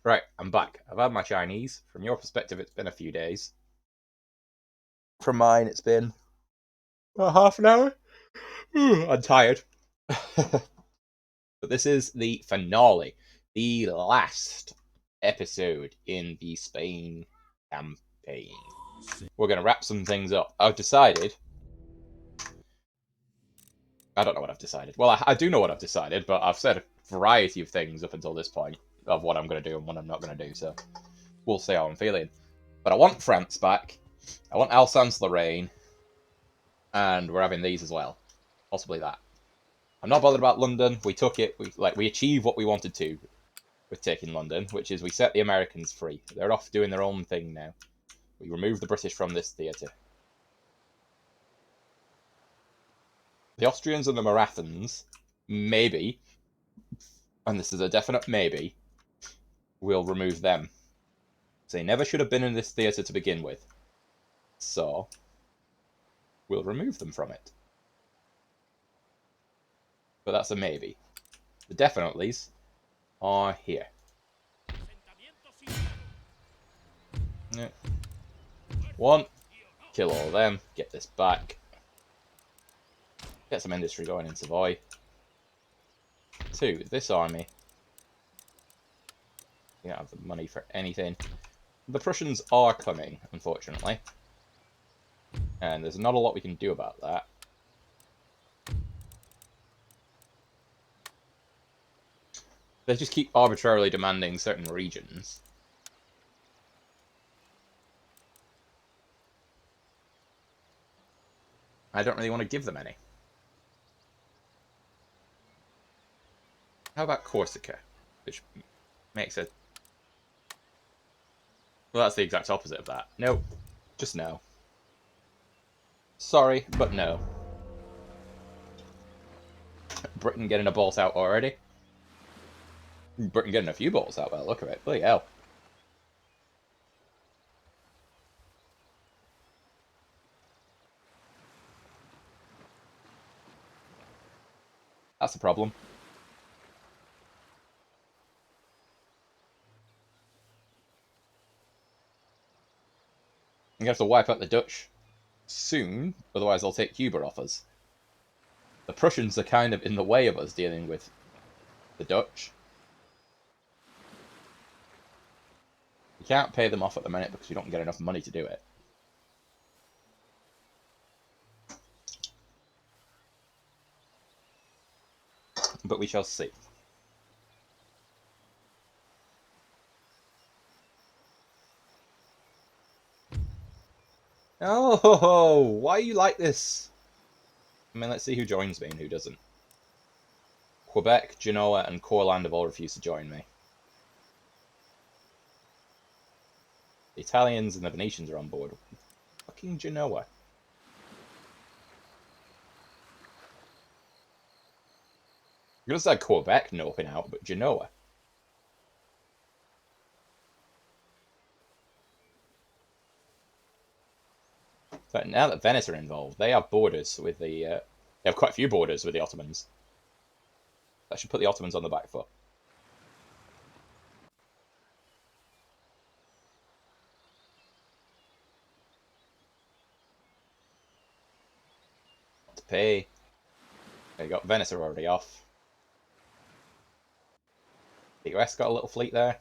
Right, I'm back. I've had my Chinese. From your perspective, it's been a few days. From mine, it's been half an hour. I'm tired. But this is the finale, the last episode in the Spain campaign. We're going to wrap some things up. I've decided. I don't know what I've decided. Well, I do know what I've decided, but I've said a variety of things up until this point of what I'm going to do and what I'm not going to do, so we'll see how I'm feeling. But I want France back. I want Alsace-Lorraine. And we're having these as well. Possibly that. I'm not bothered about London. We took it. We achieved what we wanted to with taking London, which is we set the Americans free. They're off doing their own thing now. We removed the British from this theatre. The Austrians and the Marathons, maybe, and this is a definite maybe, we'll remove them. They never should have been in this theatre to begin with. So, we'll remove them from it. But that's a maybe. The definitelys are here. Yeah. One, kill all of them, get this back. Get some industry going in Savoy. 2, this army. You don't have the money for anything. The Prussians are coming, unfortunately. And there's not a lot we can do about that. They just keep arbitrarily demanding certain regions. I don't really want to give them any. How about Corsica? Which makes it... Well, that's the exact opposite of that. No. Just no. Sorry, but no. Britain getting a bolt out already? Britain getting a few bolts out by the look of it. Bloody hell. That's the problem. I'm going to have to wipe out the Dutch soon, otherwise they'll take Cuba off us. The Prussians are kind of in the way of us dealing with the Dutch. We can't pay them off at the minute because we don't get enough money to do it. But we shall see. Oh, why are you like this? I mean, let's see who joins me and who doesn't. Quebec, Genoa, and Courland have all refused to join me. The Italians and the Venetians are on board. Fucking Genoa. You could have said Quebec noping out, but Genoa. But now that Venice are involved, they have borders with the... they have quite a few borders with the Ottomans. That should put the Ottomans on the back foot. To pay. There you go. Venice are already off. The US got a little fleet there.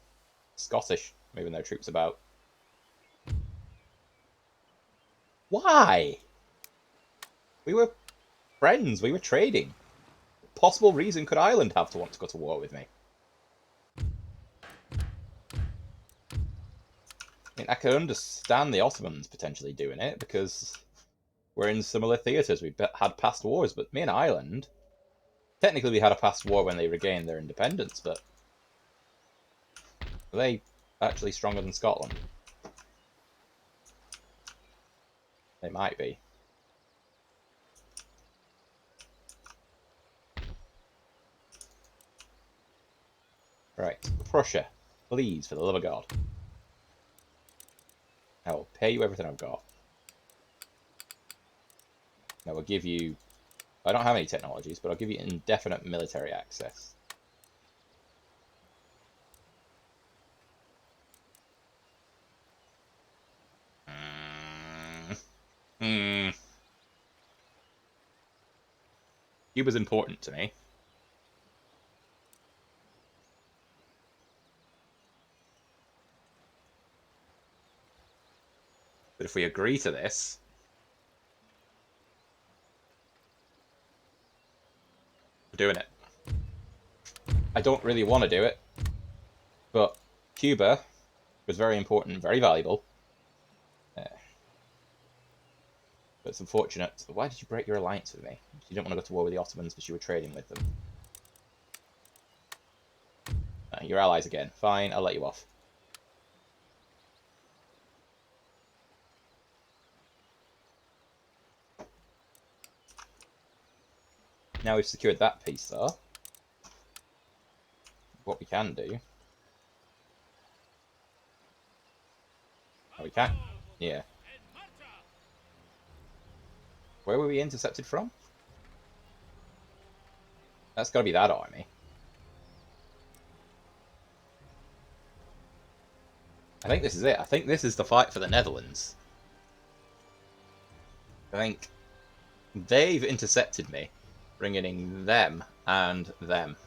Scottish, moving their troops about. Why? We were friends. We were trading. What possible reason could Ireland have to want to go to war with me? I mean, I could understand the Ottomans potentially doing it because we're in similar theatres. We've had past wars, but me and Ireland, technically we had a past war when they regained their independence, but are they actually stronger than Scotland? They might be. Right, Prussia, please, for the love of God. I will pay you everything I've got. I will give you... I don't have any technologies, but I'll give you indefinite military access. Hmm. Cuba's important to me. But if we agree to this, we're doing it. I don't really want to do it, but Cuba was very important, very valuable. But it's unfortunate. Why did you break your alliance with me? You didn't want to go to war with the Ottomans because you were trading with them. Your allies again. Fine, I'll let you off. Now we've secured that piece, though. What we can do... Oh, we can't... Yeah. Where were we intercepted from? That's got to be that army. I think this is it. I think this is the fight for the Netherlands. I think they've intercepted me, bringing in them and them.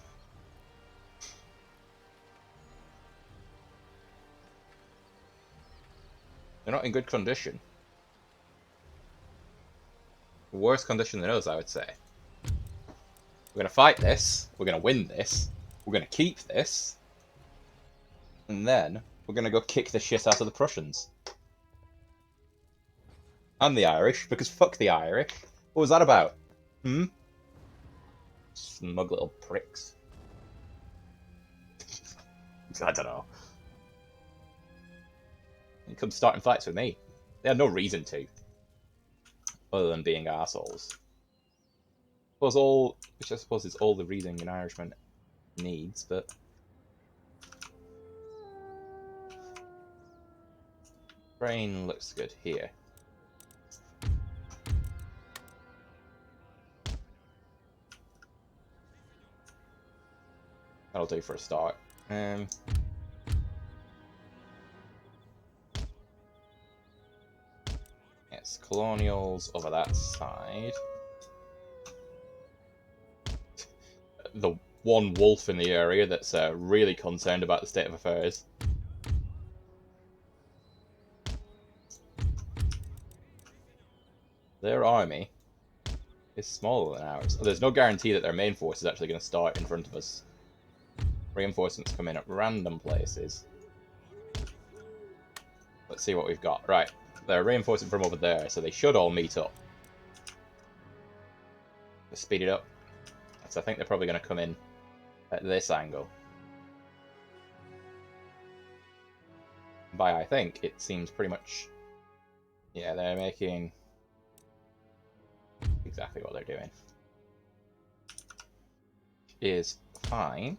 They're not in good condition. Worse condition than us, I would say. We're going to fight this. We're going to win this. We're going to keep this. And then we're going to go kick the shit out of the Prussians. And the Irish, because fuck the Irish. What was that about? Hmm? Smug little pricks. I don't know. They come starting fights with me. They had no reason to. Other than being assholes. Which I suppose is all the reason an Irishman needs, but... Brain looks good here. That'll do for a start. Yes, colonials over that side. The one wolf in the area that's really concerned about the state of affairs. Their army is smaller than ours. There's no guarantee that their main force is actually going to start in front of us. Reinforcements come in at random places. Let's see what we've got. Right, they're reinforcing from over there, so they should all meet up. Let's speed it up. So I think they're probably going to come in at this angle. By I think, it seems pretty much... Yeah, they're making exactly what they're doing. Is fine.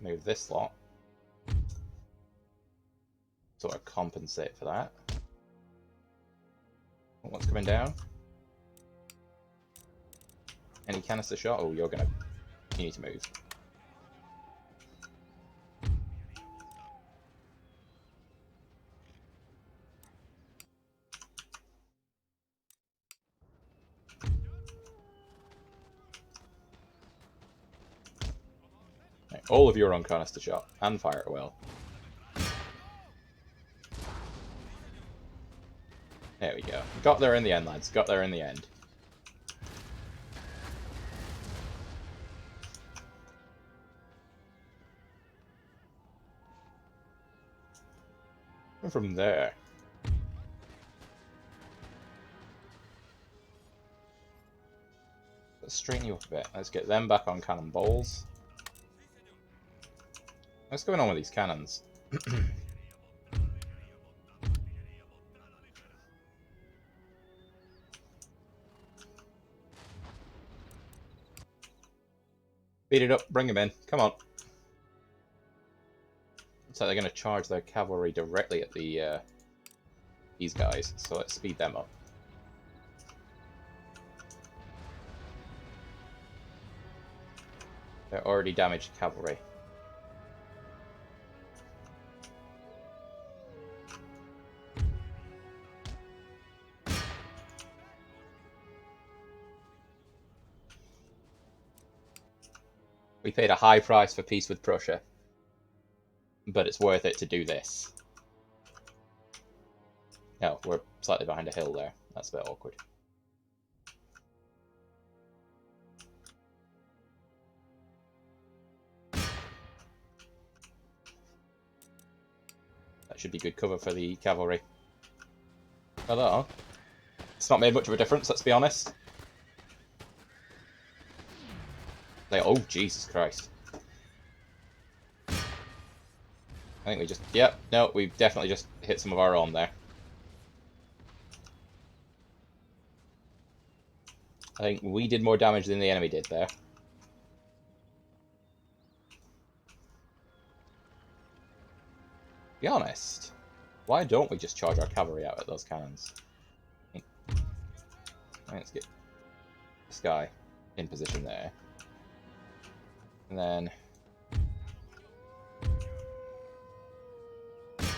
Move this lot. Sort of compensate for that. What's coming down? Any canister shot? Oh, you need to move. Right, all of you are on canister shot and fire it well. There we go. Got there in the end, lads. Got there in the end. And from there. Let's straighten you up a bit. Let's get them back on cannonballs. What's going on with these cannons? Beat it up, bring them in. Come on. Looks like they're going to charge their cavalry directly at the these guys, so let's speed them up. They're already damaged cavalry. We paid a high price for peace with Prussia, but it's worth it to do this. No, we're slightly behind a hill there. That's a bit awkward. That should be good cover for the cavalry. Although, it's not made much of a difference, let's be honest. Oh, Jesus Christ. I think we just... Yep, no, we've definitely just hit some of our own there. I think we did more damage than the enemy did there. Be honest, why don't we just charge our cavalry out at those cannons? Let's get this guy in position there. And then... It's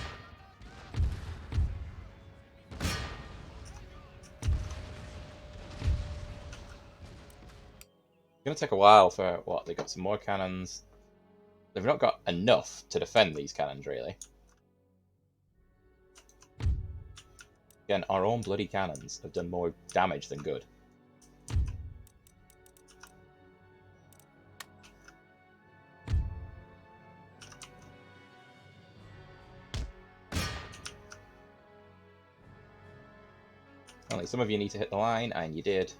going to take a while for... What, they got some more cannons. They've not got enough to defend these cannons, really. Again, our own bloody cannons have done more damage than good. Only some of you need to hit the line, and you did.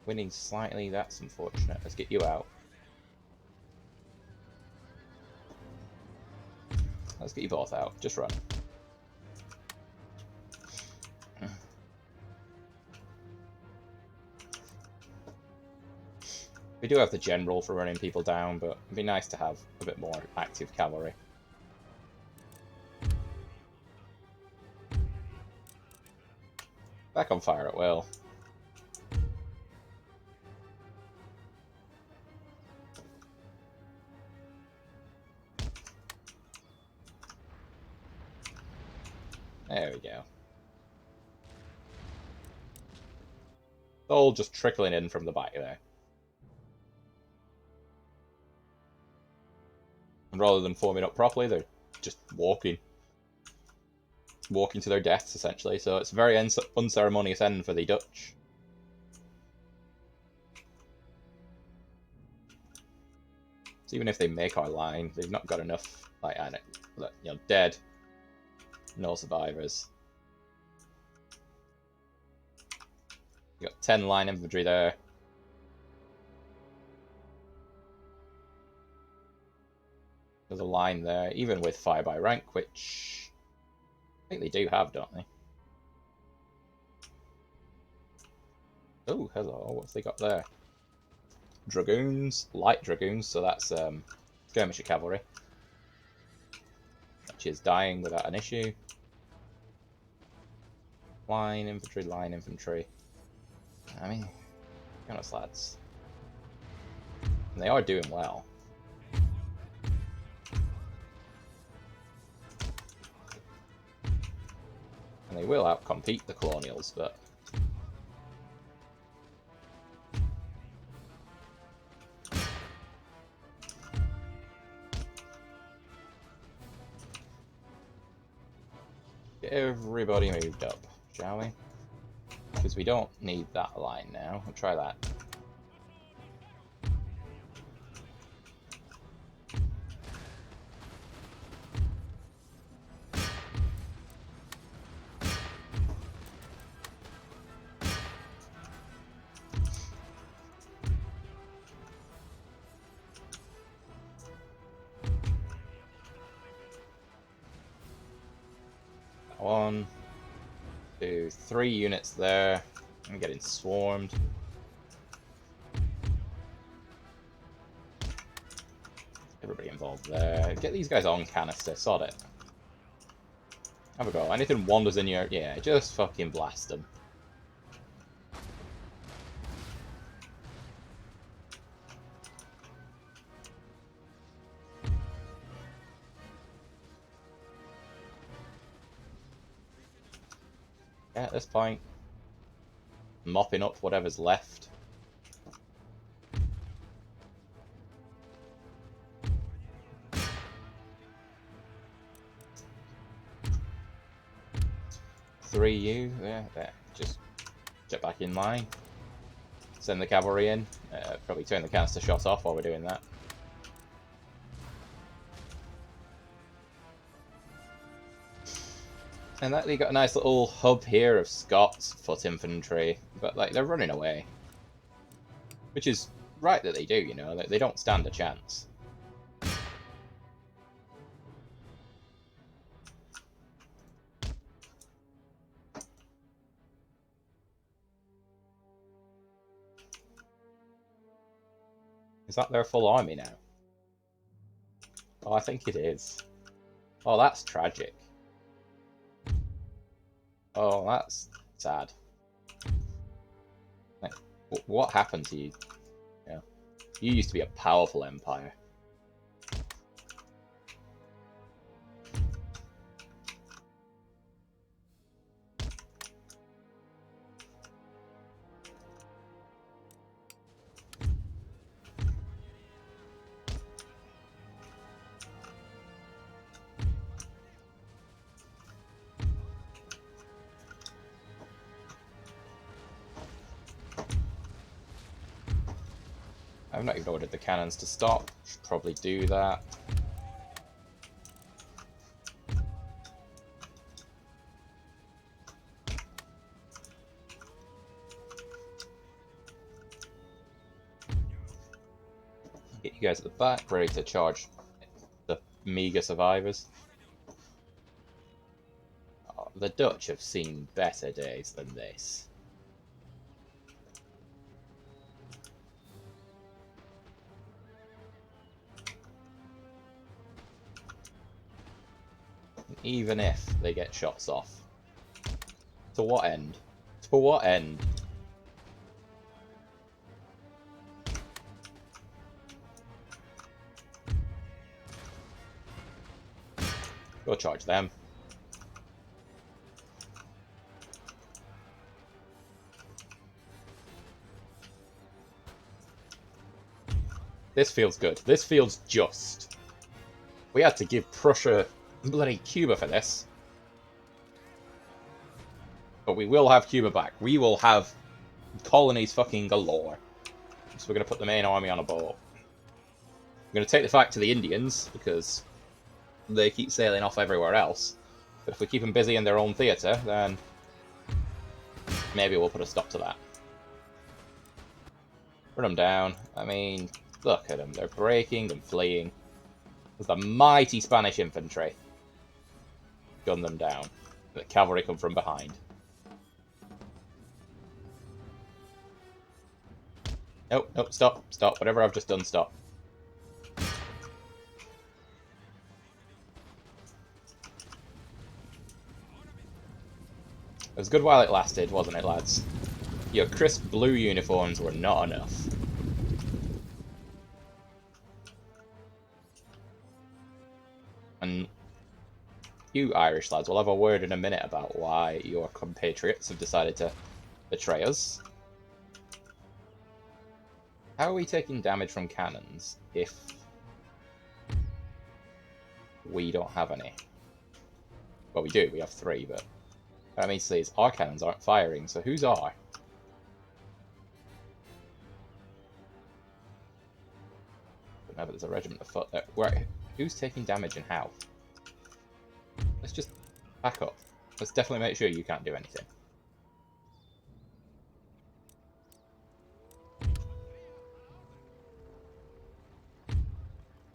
Winning slightly, that's unfortunate. Let's get you out. Let's get you both out. Just run. We do have the general for running people down, but it'd be nice to have a bit more active cavalry. Back on fire at will. There we go. It's all just trickling in from the back there. And rather than forming up properly, they're just walking. Walking to their deaths, essentially. So it's a very unceremonious end for the Dutch. So even if they make our line, they've not got enough, like, dead. No survivors. You got 10 line infantry there. There's a line there, even with fire by rank, which I think they do have, don't they? Oh, hello. What's they got there? Dragoons, light dragoons, so that's skirmisher cavalry. Which is dying without an issue. Line infantry, line infantry. I mean, honest lads. And they are doing well. And they will outcompete the colonials, but... Get everybody moved up, shall we? Because we don't need that line now. We'll try that. One, two, 3 units there. I'm getting swarmed. Everybody involved there. Get these guys on canister, sod it. Have a go. Anything wanders in your... Yeah, just fucking blast them. Yeah, at this point, mopping up whatever's left. Three you, there. Just get back in line. Send the cavalry in. Probably turn the canister shot off while we're doing that. And that, they got a nice little hub here of Scots, foot infantry, but like they're running away. Which is right that they do, you know, they don't stand a chance. Is that their full army now? Oh, I think it is. Oh, that's tragic. Oh, that's sad. Like, what happened to you? Yeah. You used to be a powerful empire. I've not even ordered the cannons to stop. Should probably do that. Get you guys at the back, ready to charge the meager survivors. Oh, the Dutch have seen better days than this. Even if they get shots off. To what end? To what end? Go charge them. This feels good. This feels just. We had to give Prussia bloody Cuba for this. But we will have Cuba back. We will have colonies fucking galore. So we're going to put the main army on a boat. We're going to take the fight to the Indians, because they keep sailing off everywhere else. But if we keep them busy in their own theatre, then maybe we'll put a stop to that. Run them down. I mean, look at them. They're breaking and fleeing. There's the mighty Spanish infantry. Gun them down. The cavalry come from behind. Nope, nope, stop, stop. Whatever I've just done, stop. It was good while it lasted, wasn't it, lads? Your crisp blue uniforms were not enough. And you Irish lads, we'll have a word in a minute about why your compatriots have decided to betray us. How are we taking damage from cannons if we don't have any? Well, we do, we have 3, but what I mean to say is our cannons aren't firing, so whose are? But no, but there's a regiment of foot there. Right, who's taking damage and how? Let's just back up. Let's definitely make sure you can't do anything.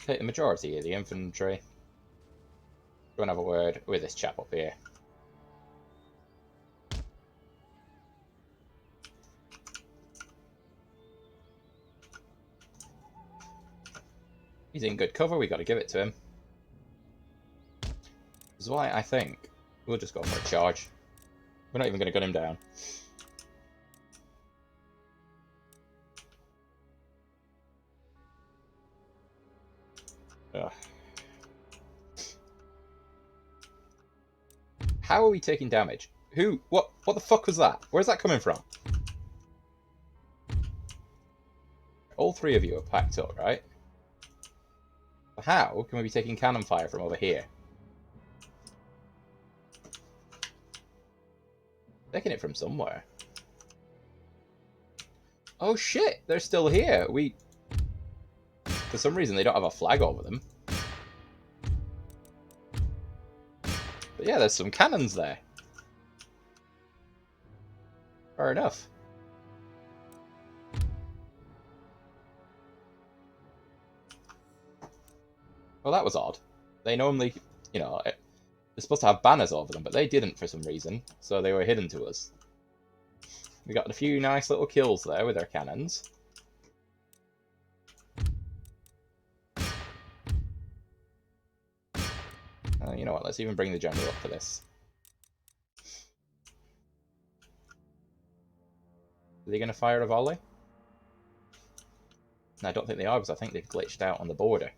Take the majority of the infantry. Go and have a word with this chap up here. He's in good cover, we got to give it to him. This is why I think we'll just go for a charge. We're not even going to gun him down. Ugh. How are we taking damage? Who? What the fuck was that? Where's that coming from? All three of you are packed up, right? How can we be taking cannon fire from over here? Taking it from somewhere. Oh shit, they're still here. For some reason, they don't have a flag over them. But yeah, there's some cannons there. Fair enough. Well, that was odd. They normally, you know, they're supposed to have banners over them, but they didn't for some reason, so they were hidden to us. We got a few nice little kills there with our cannons. You know what, let's even bring the general up for this. Are they going to fire a volley? No, I don't think they are, because I think they've glitched out on the border.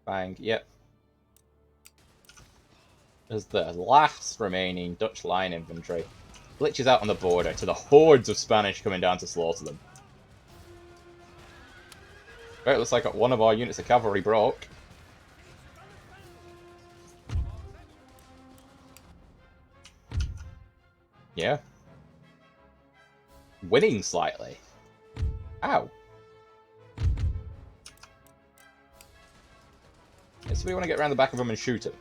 Bang, yep. As the last remaining Dutch line infantry glitches out on the border to the hordes of Spanish coming down to slaughter them. Right, looks like one of our units of cavalry broke. Yeah. Winning slightly. Ow. So we want to get around the back of them and shoot him.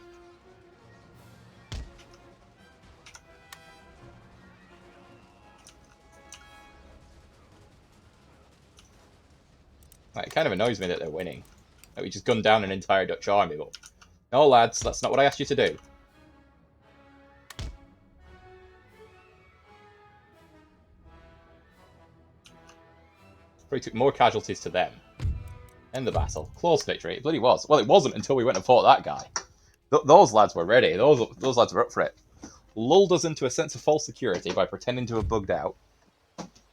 Like, it kind of annoys me that they're winning. Like, we just gunned down an entire Dutch army, but... No, lads, that's not what I asked you to do. Probably took more casualties to them. End the battle. Close victory. It bloody was. Well, it wasn't until we went and fought that guy. Those lads were ready. Those lads were up for it. Lulled us into a sense of false security by pretending to have bugged out.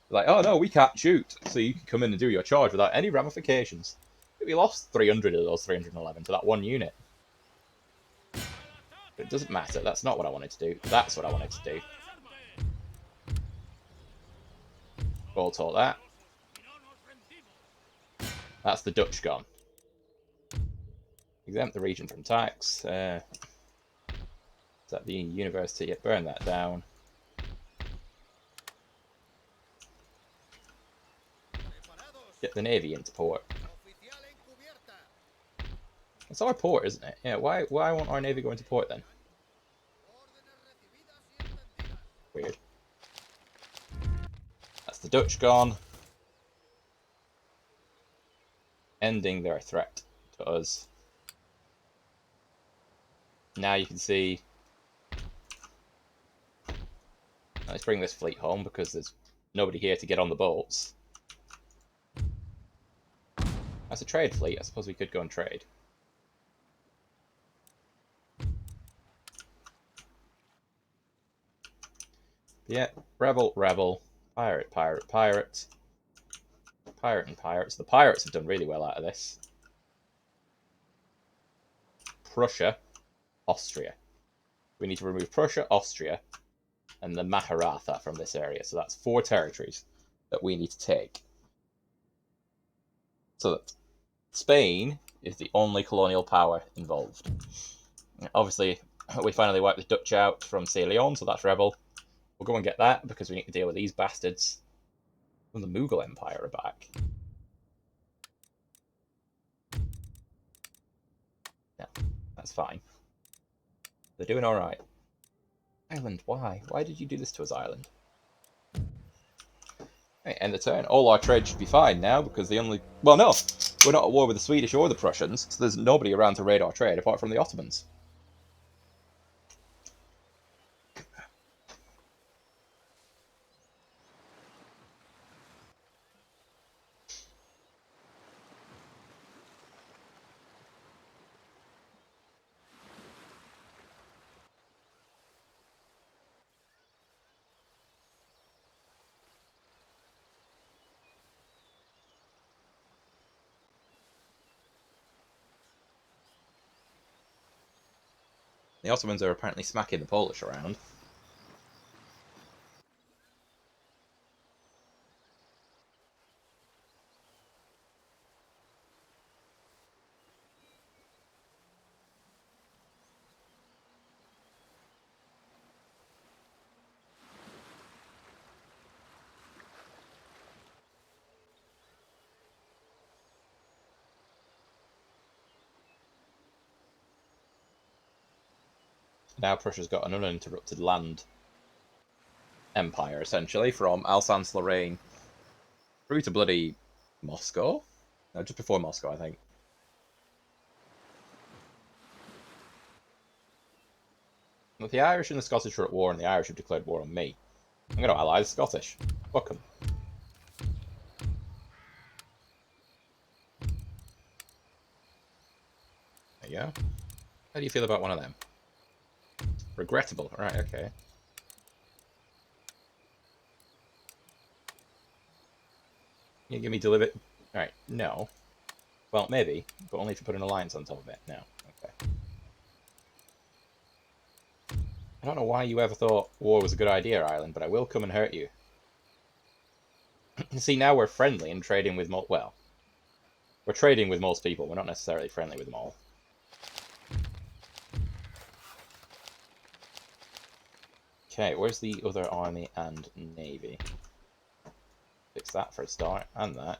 Like, oh no, we can't shoot, so you can come in and do your charge without any ramifications. We lost 300 of those 311 to that one unit. But it doesn't matter. That's not what I wanted to do. That's what I wanted to do. Ball taught that. That's the Dutch gone. Exempt the region from tax. Is that the university? Yeah, burn that down. Get the navy into port. It's our port, isn't it? Yeah. Why won't our navy go into port then? Weird. That's the Dutch gone. Ending their threat to us. Now you can see. Let's bring this fleet home because there's nobody here to get on the boats. That's a trade fleet. I suppose we could go and trade. Yeah, rebel, rebel, pirate, pirate, pirate. Pirate and pirates. The pirates have done really well out of this. Prussia, Austria. We need to remove Prussia, Austria, and the Maharatha from this area. So that's 4 territories that we need to take. So that Spain is the only colonial power involved. Obviously, we finally wiped the Dutch out from Sierra Leone, so that's rebel. We'll go and get that because we need to deal with these bastards. And the Mughal Empire are back. Yeah, that's fine. They're doing alright. Ireland, why? Why did you do this to us, Ireland? Right, end the turn. All our trade should be fine now because the only... Well, no! We're not at war with the Swedish or the Prussians, so there's nobody around to raid our trade apart from the Ottomans. The Ottomans are apparently smacking the Polish around. Now Prussia's got an uninterrupted land empire, essentially, from Alsace-Lorraine through to bloody Moscow? No, just before Moscow, I think. But the Irish and the Scottish are at war, and the Irish have declared war on me. I'm going to ally the Scottish. Fuck them. There you go. How do you feel about one of them? Regrettable. Right, okay. You give me deliver... Alright, no. Well, maybe, but only if you put an alliance on top of it. No. Okay. I don't know why you ever thought war was a good idea, Ireland, but I will come and hurt you. See, now we're friendly and trading with well, we're trading with most people. We're not necessarily friendly with them all. Okay, where's the other army and navy? Fix that for a start, and that.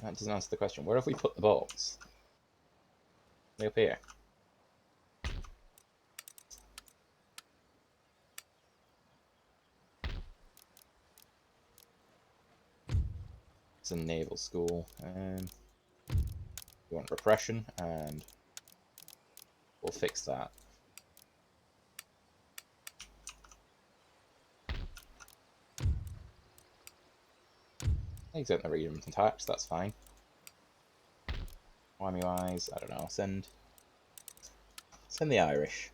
That doesn't answer the question. Where have we put the boats? Way up here. It's a naval school. We want repression, and we'll fix that. Exempt the region from tax, that's fine. Army-wise, I don't know, send the Irish.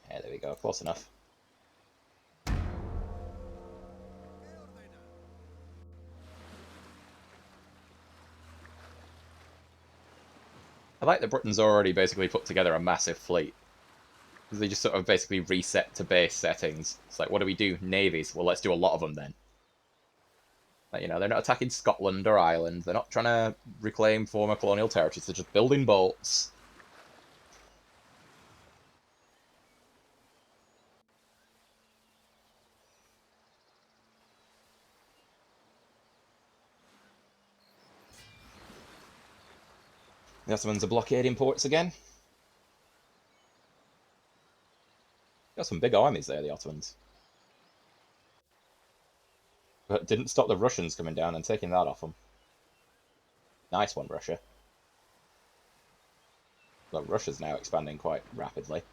Yeah, there we go, close enough. I like that Britain's already basically put together a massive fleet. They just sort of basically reset to base settings. It's like, what do we do? Navies. Well, let's do a lot of them then. Like, you know, they're not attacking Scotland or Ireland. They're not trying to reclaim former colonial territories. They're just building boats. The Ottomans are blockading ports again. Got some big armies there, the Ottomans. But didn't stop the Russians coming down and taking that off them. Nice one, Russia. Well, Russia's now expanding quite rapidly.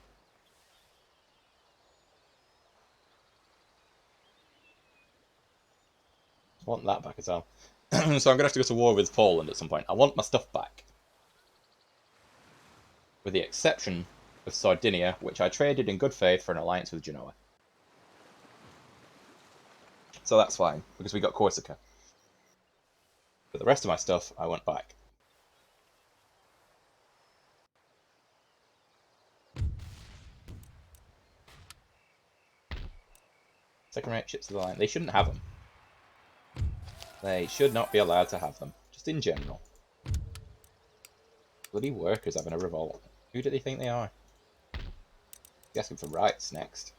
I want that back as well. So I'm going to have to go to war with Poland at some point. I want my stuff back. With the exception of Sardinia, which I traded in good faith for an alliance with Genoa. So that's fine, because we got Corsica. But the rest of my stuff, I want back. Second-rate ships of the line. They shouldn't have them. They should not be allowed to have them. Just in general. Bloody workers having a revolt. Who do they think they are? They're asking for rights next.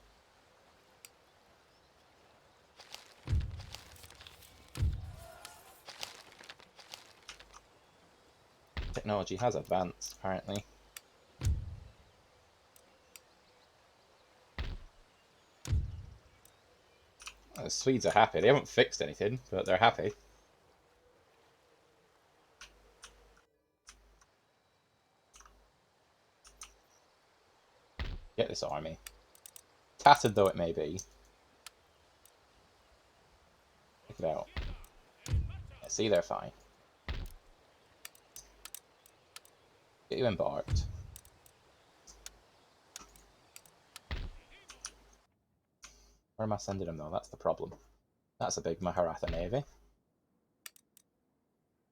Technology has advanced, apparently. The Swedes are happy. They haven't fixed anything, but they're happy. Get this army. Tattered though it may be. Check it out. Yeah, see, they're fine. Get you embarked. Where am I sending them though? That's the problem. That's a big Maharatha navy.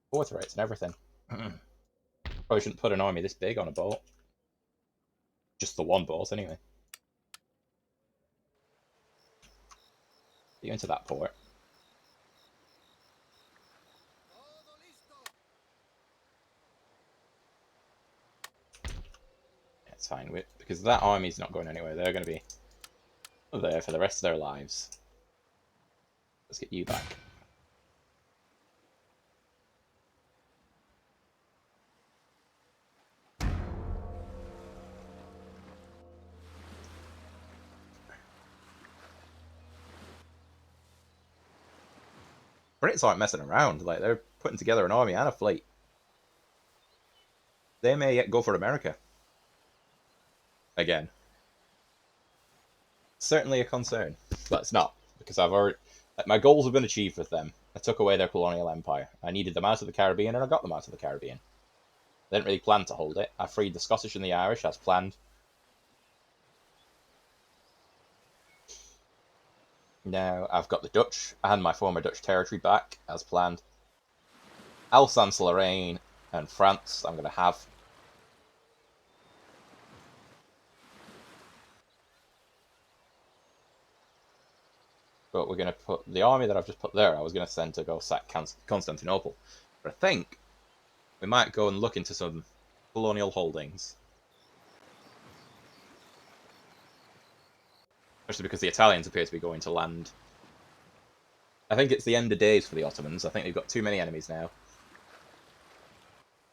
Fourth rates and everything. Probably shouldn't put an army this big on a boat. Just the one boat, anyway. Get you into that port. Yeah, it's fine, because that army's not going anywhere. They're going to be there for the rest of their lives. Let's get you back. Brits aren't messing around. Like, they're putting together an army and a fleet. They may yet go for America. Again. Certainly a concern. But it's not, because I've already... Like, my goals have been achieved with them. I took away their colonial empire. I needed them out of the Caribbean, and I got them out of the Caribbean. They didn't really plan to hold it. I freed the Scottish and the Irish as planned. Now I've got the Dutch and my former Dutch territory back as planned. Alsace-Lorraine and France I'm going to have. But we're going to put the army that I've just put there, I was going to send to go sack Constantinople. But I think we might go and look into some colonial holdings. Especially because the Italians appear to be going to land. I think it's the end of days for the Ottomans. I think they've got too many enemies now.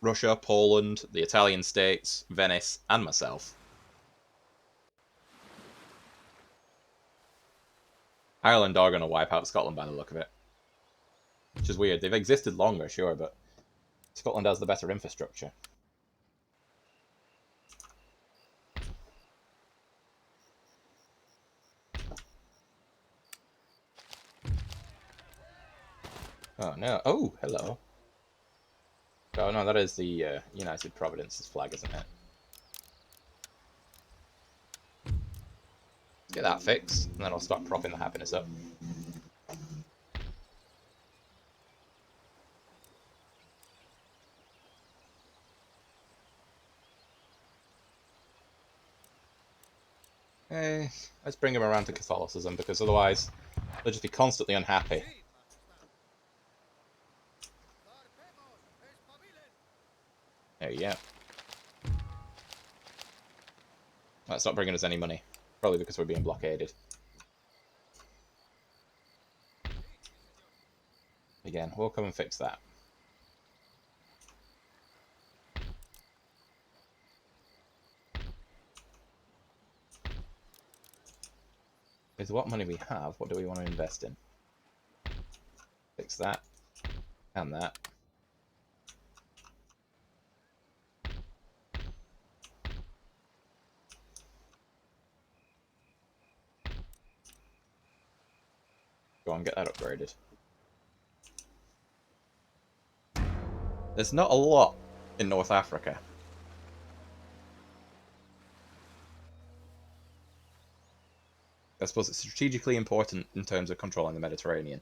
Russia, Poland, the Italian states, Venice, and myself. Ireland are going to wipe out Scotland by the look of it. Which is weird. They've existed longer, sure, but Scotland has the better infrastructure. Oh, no. Oh, hello. Oh, no, that is the United Providence's flag, isn't it? Let's get that fixed, and then I'll start propping the happiness up. Let's bring them around to Catholicism, because otherwise they'll just be constantly unhappy. There you go. That's not bringing us any money. Probably because we're being blockaded. Again, we'll come and fix that. With what money we have, what do we want to invest in? Fix that. And that. Go on, get that upgraded. There's not a lot in North Africa. I suppose it's strategically important in terms of controlling the Mediterranean.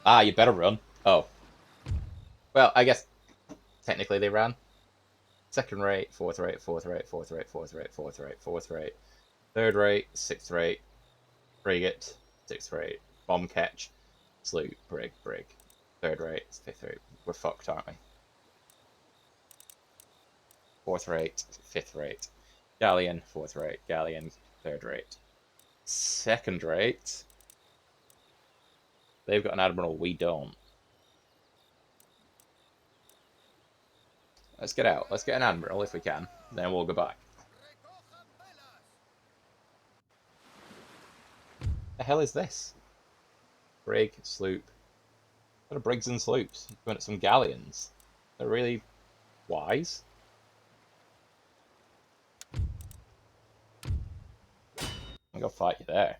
Ah, you better run. Oh. Well, I guess technically they ran. Second rate, fourth rate, fourth rate, fourth rate, fourth rate, fourth rate, fourth rate. Third rate, sixth rate, frigate, sixth rate, bomb catch, sloop, brig, brig. Third rate, fifth rate. We're fucked, aren't we? Fourth rate, fifth rate. Galleon, fourth rate. Galleon, third rate. Second rate. They've got an admiral, we don't. Let's get out. Let's get an admiral if we can. Then we'll go back. The hell is this? Brig, sloop. What are brigs and sloops? Going at some galleons. They're really wise. I'm gonna fight you there.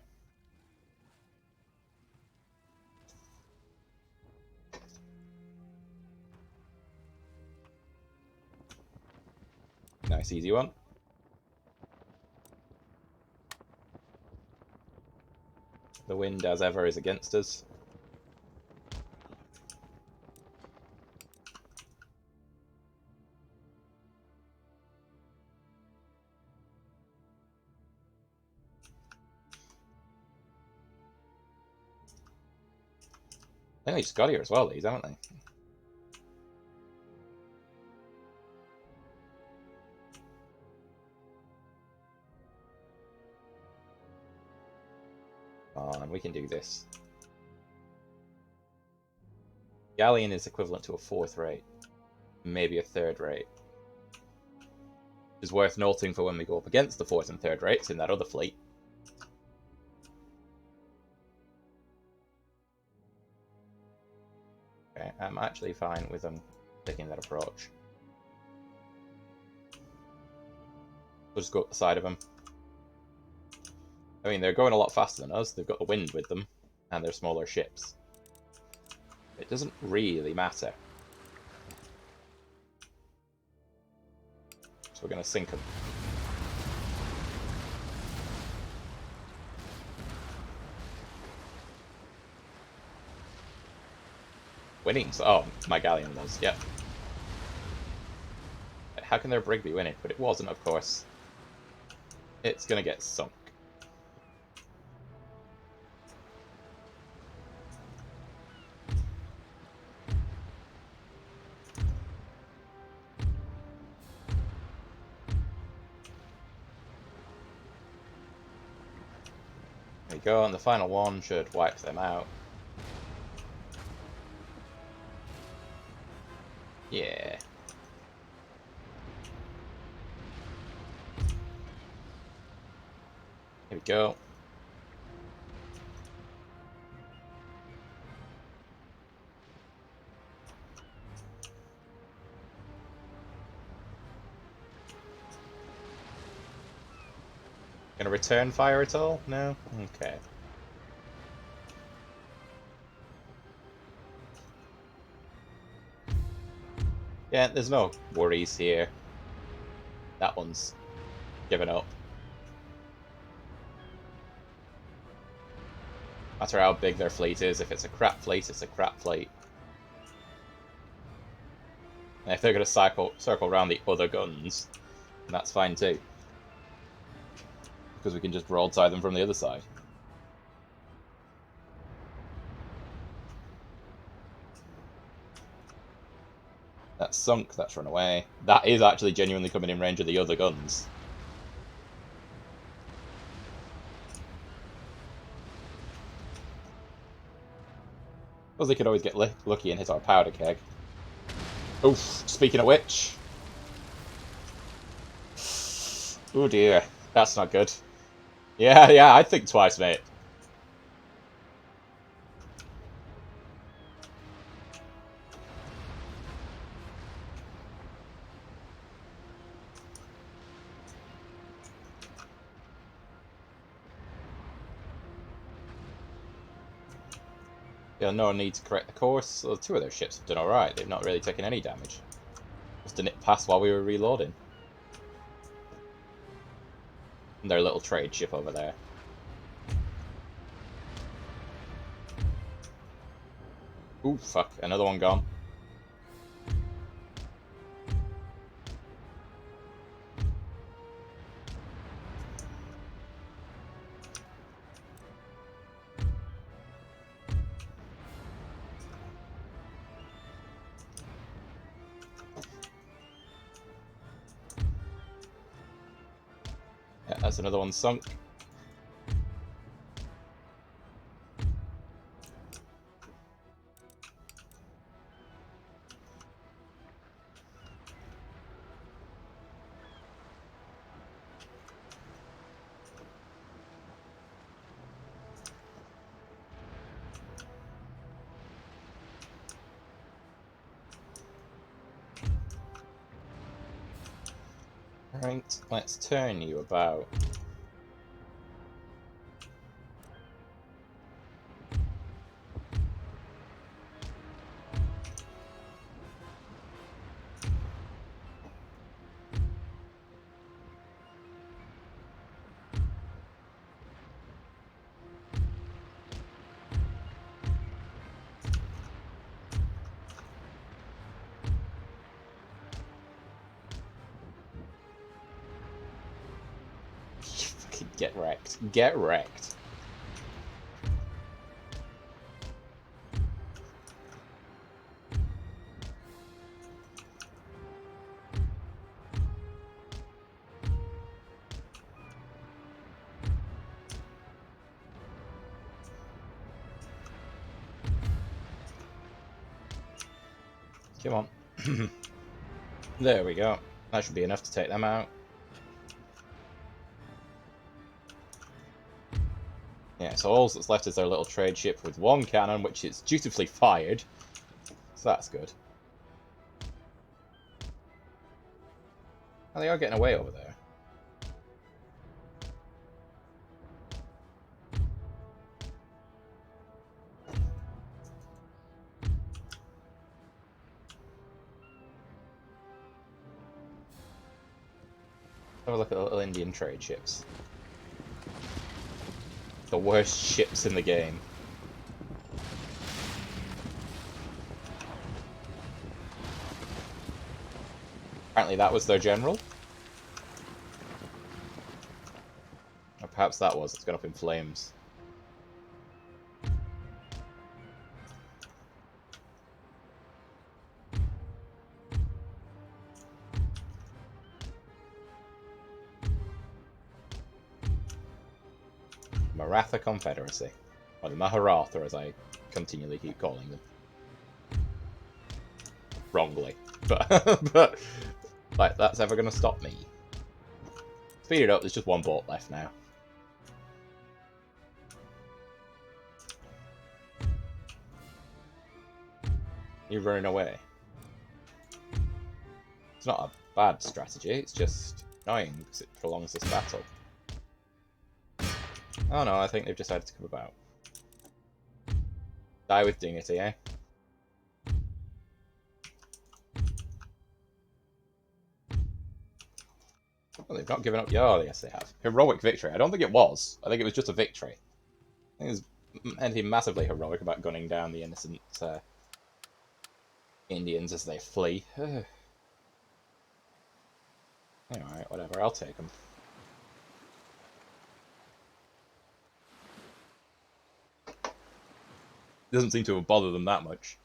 Nice, easy one. The wind, as ever, is against us. I think they just got here as well, these, haven't they? On, we can do this. Galleon is equivalent to a 4th rate. Maybe a 3rd rate. Which is worth noting for when we go up against the 4th and 3rd rates in that other fleet. Okay, I'm actually fine with them taking that approach. We'll just go up the side of them. I mean, they're going a lot faster than us. They've got the wind with them, and they're smaller ships. It doesn't really matter. So we're going to sink them. Winning? Oh, my galleon was, yep. How can their brig be winning? But it wasn't, of course. It's going to get sunk. There we go, and the final one should wipe them out. Yeah. Here we go. Gonna return fire at all? No? Okay. Yeah, there's no worries here. That one's given up. No matter how big their fleet is, if it's a crap fleet, it's a crap fleet. And if they're going to circle around the other guns, that's fine too. Because we can just broadside them from the other side. That's sunk, that's run away. That is actually genuinely coming in range of the other guns. Suppose they could always get lucky and hit our powder keg. Oof, speaking of which. Oh dear, that's not good. Yeah, I'd think twice, mate. Yeah, no need to correct the course. Well, 2 of their ships have done alright. They've not really taken any damage. Just didn't pass while we were reloading. And their little trade ship over there. Ooh, fuck. Another one gone. Yeah, that's another one sunk. Right, let's turn you about. Get wrecked. Get wrecked. Come on. There we go. That should be enough to take them out. Yeah, so all that's left is their little trade ship with one cannon, which is dutifully fired. So that's good. Oh, they are getting away over there. Have a look at the little Indian trade ships. The worst ships in the game. Apparently that was their general. Or perhaps that was. It's gone up in flames. Maratha Confederacy. Or the Maharatha, as I continually keep calling them. Wrongly. But like, that's ever going to stop me. Speed it up, there's just one boat left now. You're running away. It's not a bad strategy, it's just annoying because it prolongs this battle. Oh no, I think they've decided to come about. Die with dignity, eh? Well, they've not given up. Oh, yes, they have. Heroic victory. I don't think it was. I think it was just a victory. I think there's anything massively heroic about gunning down the innocent Indians as they flee. Anyway, whatever. I'll take them. Doesn't seem to have bothered them that much.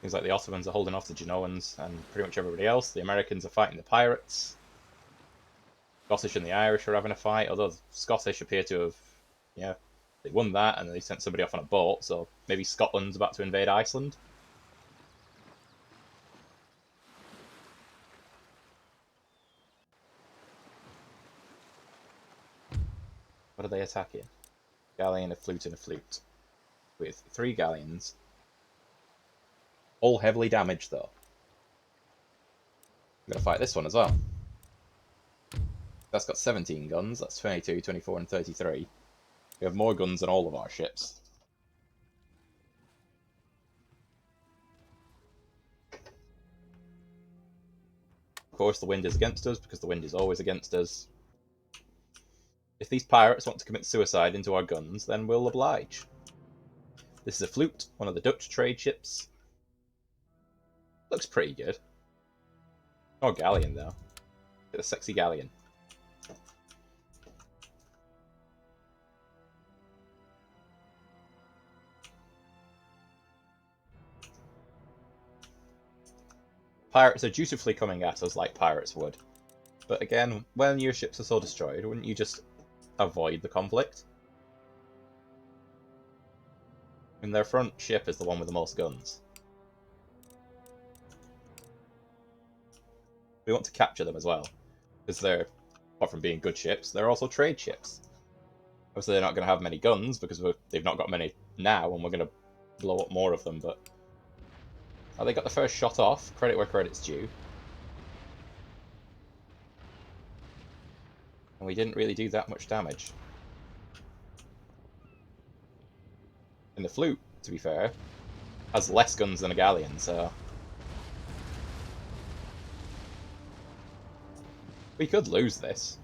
Seems like the Ottomans are holding off the Genoans and pretty much everybody else. The Americans are fighting the pirates. Scottish and the Irish are having a fight, although the Scottish appear to have, yeah, they won that and they sent somebody off on a boat, so maybe Scotland's about to invade Iceland. What are they attacking? Galleon, a flute, and a flute. With 3 galleons. All heavily damaged, though. I'm going to fight this one as well. That's got 17 guns. That's 22, 24, and 33. We have more guns than all of our ships. Of course, the wind is against us, because the wind is always against us. If these pirates want to commit suicide into our guns, then we'll oblige. This is a flute, one of the Dutch trade ships. Looks pretty good. Oh, galleon, though. Get a sexy galleon. Pirates are dutifully coming at us like pirates would. But again, when your ships are so destroyed, wouldn't you just avoid the conflict? And their front ship is the one with the most guns. We want to capture them as well, because they're, apart from being good ships, they're also trade ships. Obviously they're not going to have many guns, because they've not got many now, and we're going to blow up more of them, but... Oh, they got the first shot off. Credit where credit's due. And we didn't really do that much damage. And the flute, to be fair, has less guns than a galleon, so... We could lose this.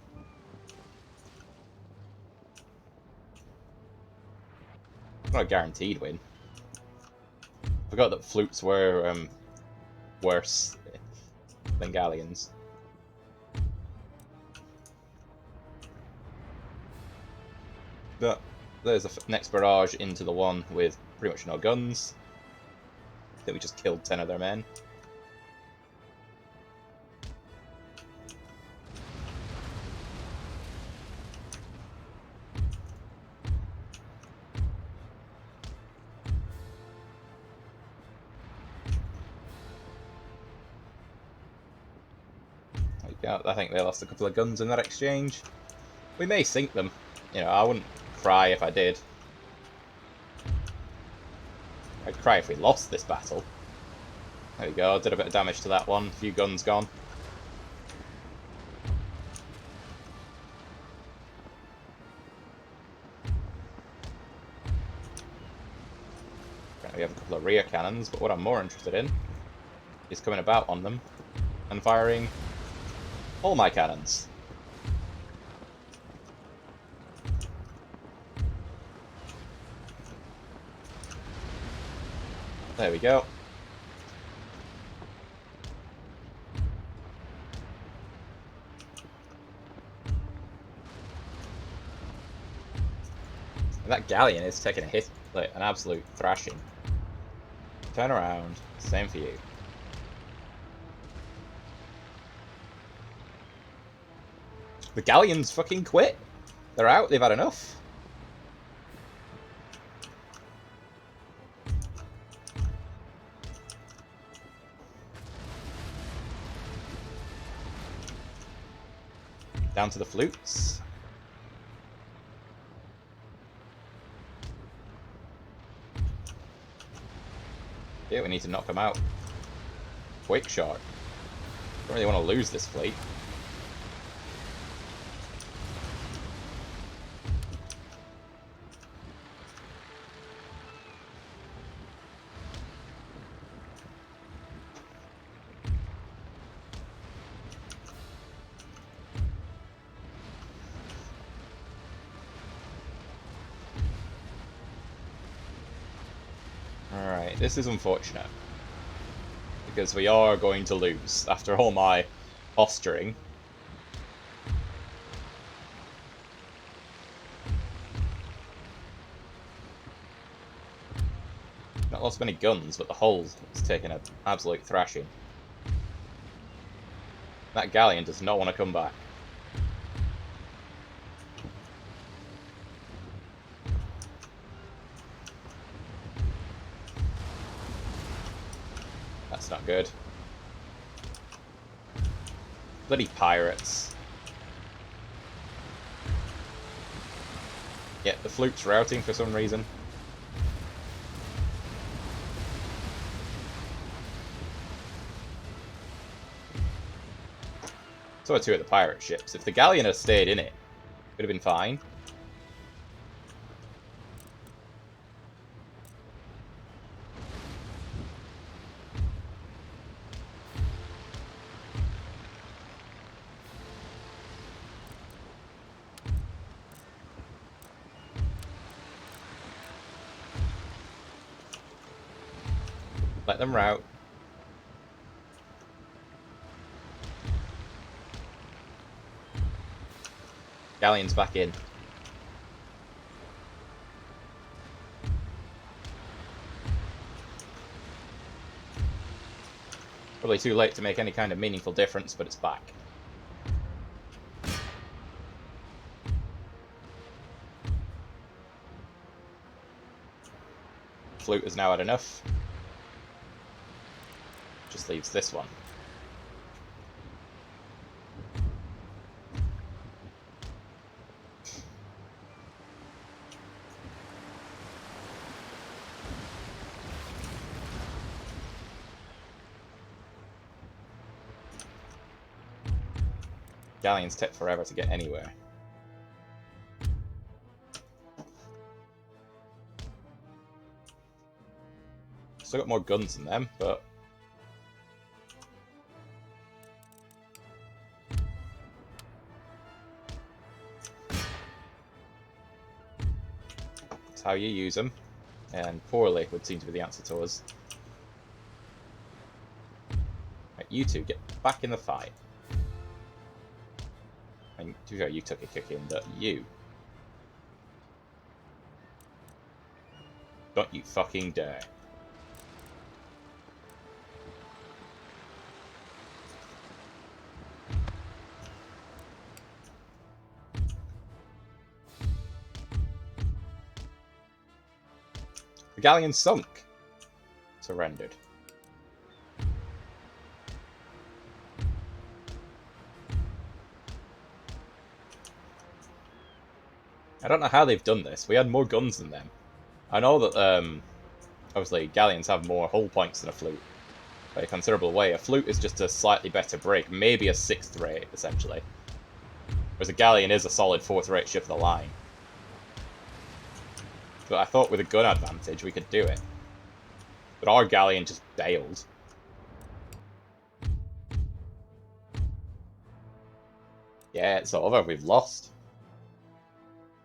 It's not a guaranteed win. I forgot that flutes were worse than galleons. But there's the next barrage into the one with pretty much no guns. I think we just killed 10 of their men. I think they lost a couple of guns in that exchange. We may sink them. You know, I wouldn't cry if I did. I'd cry if we lost this battle. There we go, did a bit of damage to that one. A few guns gone. We have a couple of rear cannons, but what I'm more interested in is coming about on them and firing all my cannons. There we go. And that galleon is taking a hit, like an absolute thrashing. Turn around, same for you. The galleons fucking quit. They're out, they've had enough. Down to the flutes. Yeah, we need to knock them out. Quick shot. Don't really want to lose this fleet. Alright, this is unfortunate. Because we are going to lose after all my posturing. Not lost many guns, but the hull has taken an absolute thrashing. That galleon does not want to come back. That's not good. Bloody pirates. Yeah, the flute's routing for some reason. So are two of the pirate ships. If the galleon had stayed in it, it would have been fine. Let them rout. Galleon's back in. Probably too late to make any kind of meaningful difference, but it's back. Flute has now had enough. Just leaves this one. Galleons take forever to get anywhere. Still got more guns than them, but it's how you use them, and poorly would seem to be the answer to us. Right, you two get back in the fight. And to be fair, you took a kick in, but you Don't you fucking dare. The galleon sunk. Surrendered. I don't know how they've done this. We had more guns than them. I know that, obviously, galleons have more hull points than a flute by a considerable way. A flute is just a slightly better brig, maybe a 6th rate, essentially. Whereas a galleon is a solid 4th rate ship of the line. But I thought with a gun advantage we could do it. But our galleon just bailed. Yeah, it's over. We've lost.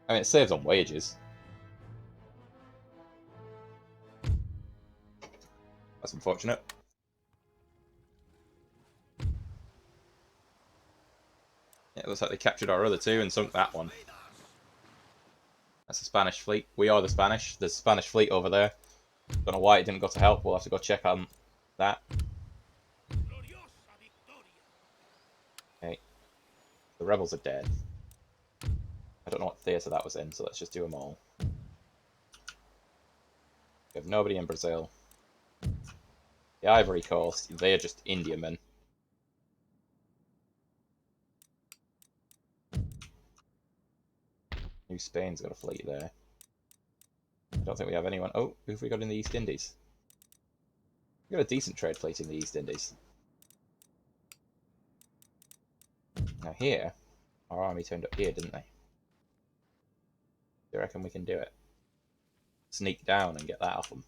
I mean, it saves on wages. That's unfortunate. Yeah, it looks like they captured our other two and sunk that one. That's the Spanish fleet. We are the Spanish. There's a Spanish fleet over there. Don't know why it didn't go to help. We'll have to go check on that. Okay. The rebels are dead. I don't know what theatre that was in, so let's just do them all. We have nobody in Brazil. The Ivory Coast, they are just Indiamen. New Spain's got a fleet there. I don't think we have anyone. Oh, who have we got in the East Indies? We've got a decent trade fleet in the East Indies. Now here, our army turned up here, didn't they? Do you reckon we can do it? Sneak down and get that off them.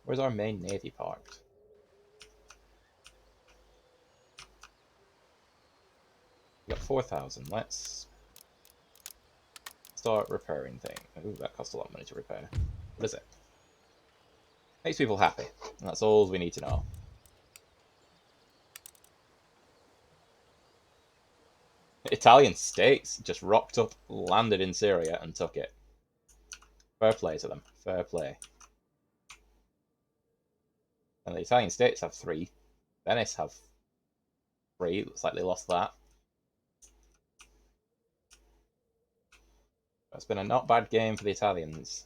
Where's our main navy parked? We got 4,000. Let's start repairing things. Ooh, that costs a lot of money to repair. What is it? Makes people happy. And that's all we need to know. Italian states just rocked up, landed in Syria, and took it. Fair play to them. Fair play. And the Italian states have 3. Venice have 3. Looks like they lost that. It's been a not bad game for the Italians.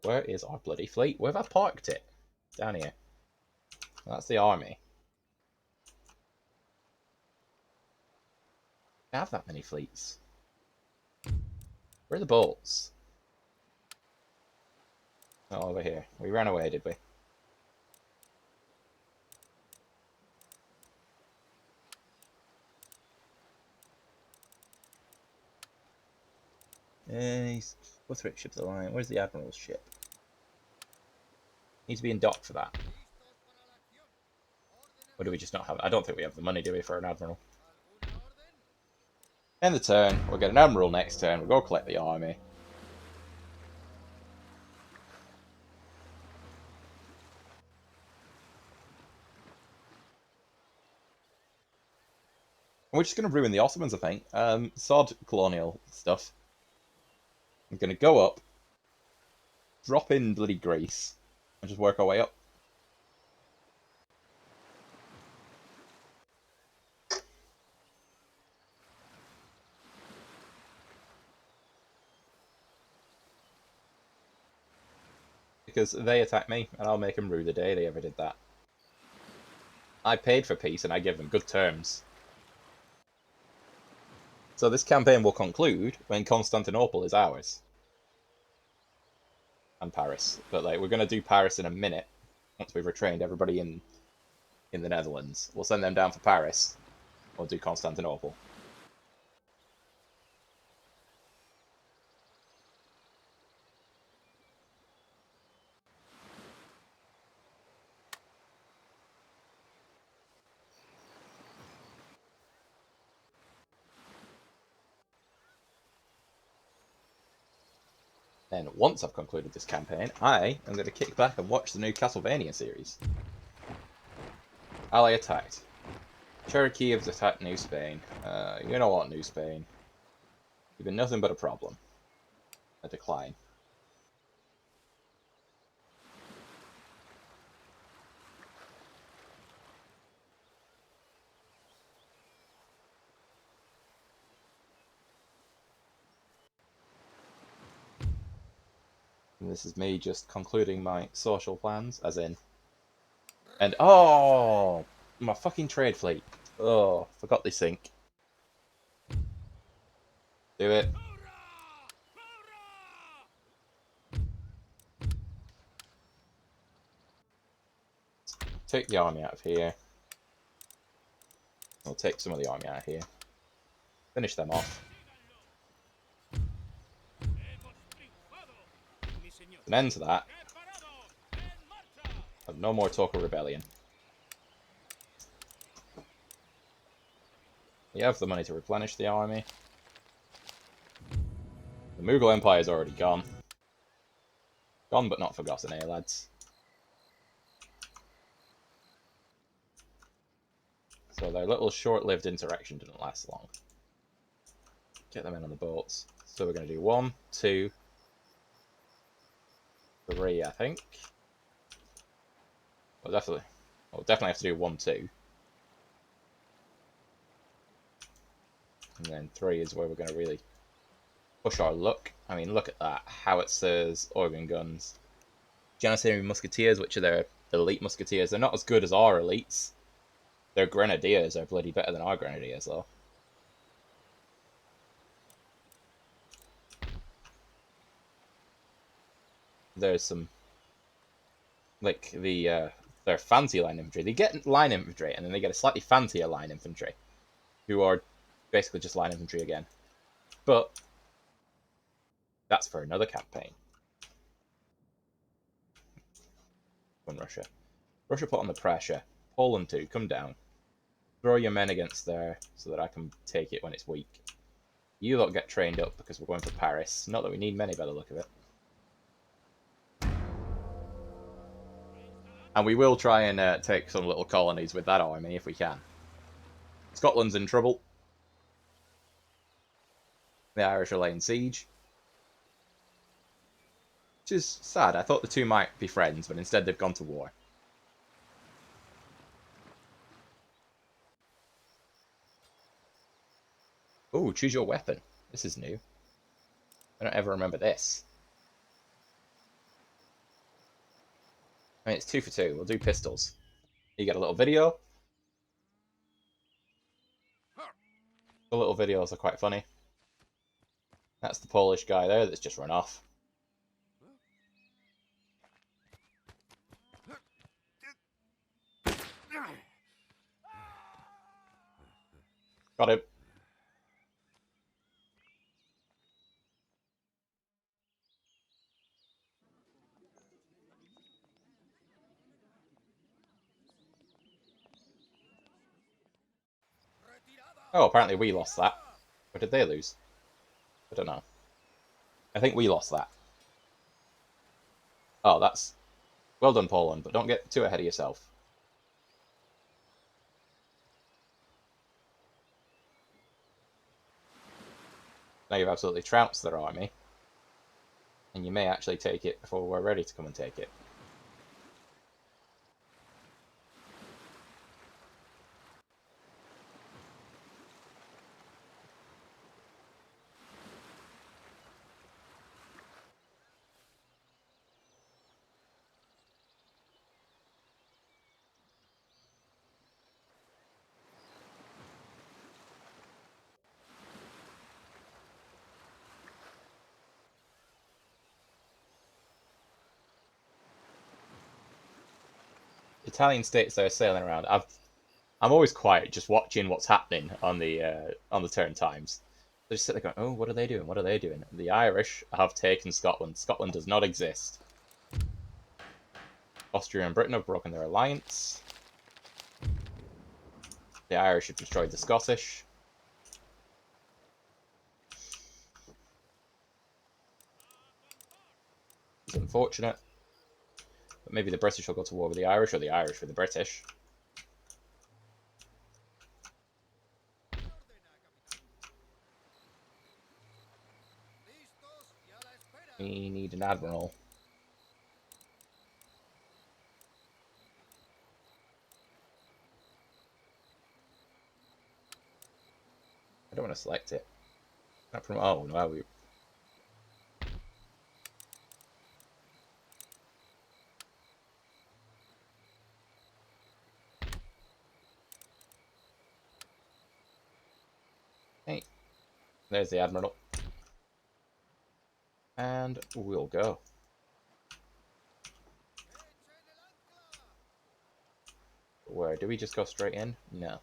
Where is our bloody fleet? Where have I parked it? Down here. That's the army. I have that many fleets. Where are the boats? Oh, over here. We ran away, did we? What's the ship of the line? Where's the Admiral's ship? Needs to be in dock for that. Or do we just not have it? I don't think we have the money, do we, for an Admiral? End the turn. We'll get an Admiral next turn. We'll go collect the army. And we're just going to ruin the Ottomans, I think. Sod colonial stuff. I'm going to go up, drop in bloody Greece, and just work our way up. Because they attack me, and I'll make them rue the day they ever did that. I paid for peace, and I give them good terms. So this campaign will conclude when Constantinople is ours. And Paris. But like, we're going to do Paris in a minute, once we've retrained everybody in the Netherlands. We'll send them down for Paris. We'll do Constantinople. Then, once I've concluded this campaign, I am going to kick back and watch the new Castlevania series. Ally attacked. Cherokee has attacked New Spain. You know what, New Spain? You've been nothing but a problem. A decline. And this is me just concluding my social plans, as in... And, oh! My fucking trade fleet. Oh, forgot they sink. Do it. Take the army out of here. I'll take some of the army out of here. Finish them off. An end to that. And no more talk of rebellion. You have the money to replenish the army. The Mughal Empire is already gone. Gone but not forgotten, eh, lads? So their little short-lived interaction didn't last long. Get them in on the boats. So we're going to do 1, 2, 3, I think. We'll definitely have to do 1, 2. And then 3 is where we're going to really push our luck. I mean, look at that. Howitzers, organ guns. Janissary musketeers, which are their elite musketeers. They're not as good as our elites. Their grenadiers are bloody better than our grenadiers, though. There's some... Like, their fancy line infantry. They get line infantry, and then they get a slightly fancier line infantry. Who are basically just line infantry again. But that's for another campaign. When Russia put on the pressure. Poland too, come down. Throw your men against there so that I can take it when it's weak. You lot get trained up because we're going for Paris. Not that we need many by the look of it. And we will try and take some little colonies with that army if we can. Scotland's in trouble. The Irish are laying siege. Which is sad. I thought the two might be friends, but instead they've gone to war. Oh, choose your weapon. This is new. I don't ever remember this. I mean, it's 2 for 2. We'll do pistols. You get a little video. The little videos are quite funny. That's the Polish guy there that's just run off. Got him. Oh, apparently we lost that. Or did they lose? I don't know. I think we lost that. Oh, that's... Well done, Poland, but don't get too ahead of yourself. Now you've absolutely trounced their army. And you may actually take it before we're ready to come and take it. Italian states that are sailing around. I'm always quiet, just watching what's happening on the turn times. They just sit there going, "Oh, what are they doing? What are they doing?" The Irish have taken Scotland. Scotland does not exist. Austria and Britain have broken their alliance. The Irish have destroyed the Scottish. It's unfortunate. But maybe the British will go to war with the Irish, or the Irish with the British. We need an admiral. I don't want to select it. Not from. Oh no, we. Hey, there's the admiral, and we'll go. Where do we just go straight in? No.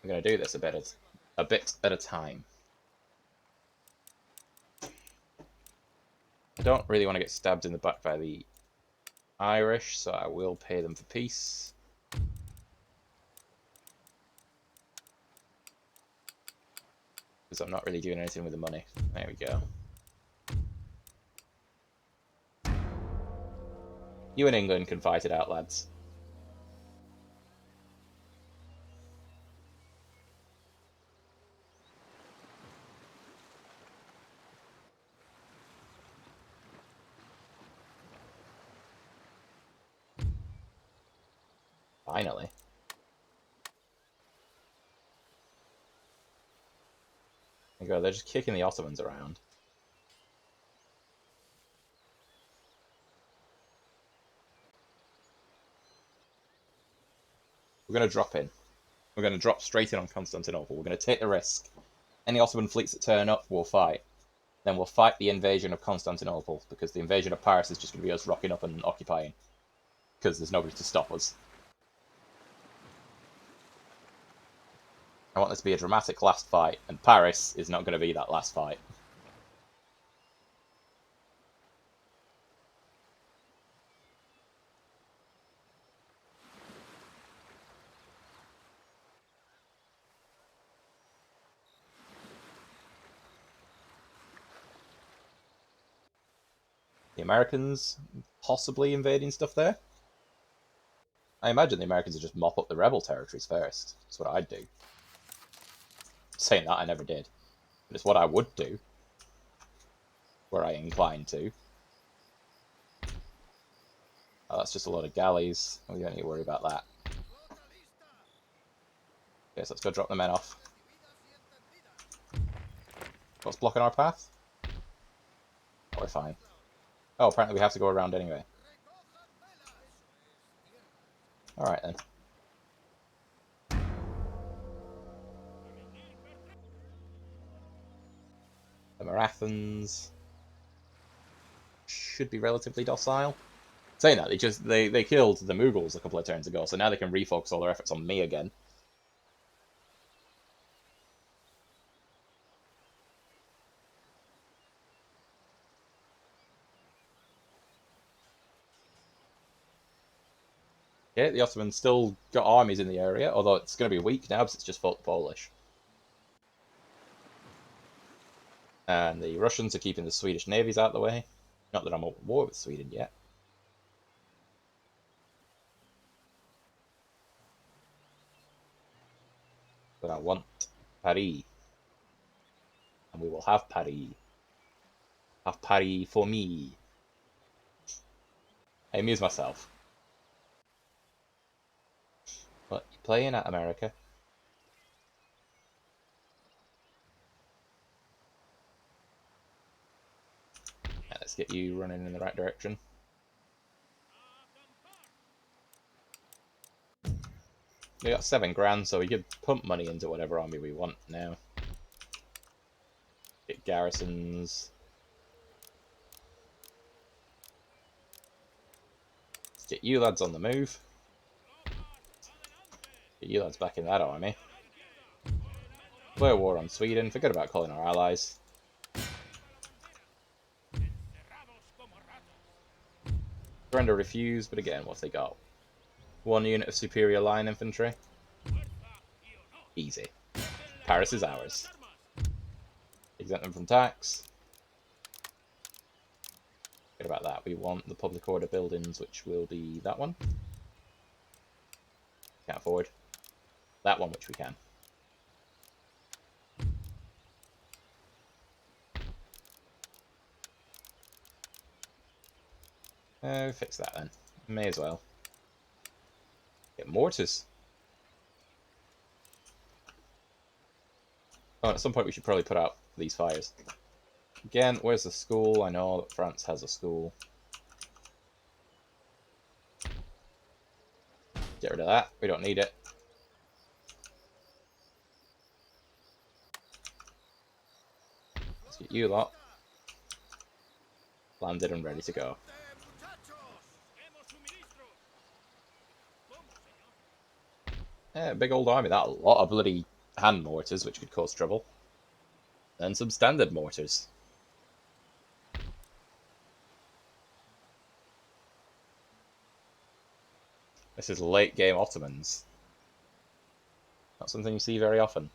I'm gonna do this a bit at a time. I don't really want to get stabbed in the back by the Irish, so I will pay them for peace. Because I'm not really doing anything with the money. There we go. You and England can fight it out, lads. Finally. There you go, they're just kicking the Ottomans around. We're going to drop in. We're going to drop straight in on Constantinople. We're going to take the risk. Any Ottoman fleets that turn up, we'll fight. Then we'll fight the invasion of Constantinople, because the invasion of Paris is just going to be us rocking up and occupying. Because there's nobody to stop us. I want this to be a dramatic last fight, and Paris is not going to be that last fight. The Americans possibly invading stuff there? I imagine the Americans would just mop up the rebel territories first. That's what I'd do. Saying that, I never did. But it's what I would do. Were I inclined to. Oh, that's just a lot of galleys. We don't need to worry about that. Okay, so let's go drop the men off. What's blocking our path? Oh, we're fine. Oh, apparently we have to go around anyway. Alright then. The Marathons should be relatively docile. Saying that, they killed the Mughals a couple of turns ago, so now they can refocus all their efforts on me again. Okay, the Ottomans still got armies in the area, although it's going to be weak now because it's just fought the Polish. And the Russians are keeping the Swedish navies out of the way. Not that I'm at war with Sweden yet. But I want Paris. And we will have Paris. Have Paris for me. I amuse myself. But you're playing at America. Yeah, let's get you running in the right direction. We got 7 grand, so we could pump money into whatever army we want now. Get garrisons. Let's get you lads on the move. Get you lads back in that army. Declare war on Sweden. Forget about calling our allies. Surrender refused, but again, what's they got? 1 unit of superior line infantry. Easy. Paris is ours. Exempt them from tax. Forget about that. We want the public order buildings, which will be that one. Can't afford. That one, which we can. Fix that then. May as well. Get mortars. Oh, at some point we should probably put out these fires. Again, where's the school? I know that France has a school. Get rid of that. We don't need it. Let's get you lot landed and ready to go. Yeah, big old army. That a lot of bloody hand mortars, which could cause trouble. And some standard mortars. This is late game Ottomans. Not something you see very often.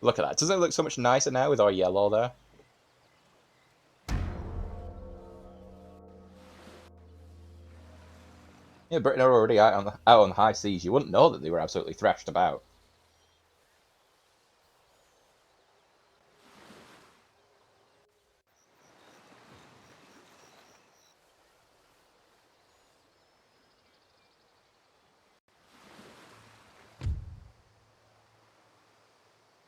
Look at that. Doesn't it look so much nicer now with our yellow there? Yeah, Britain are already out on the high seas. You wouldn't know that they were absolutely thrashed about.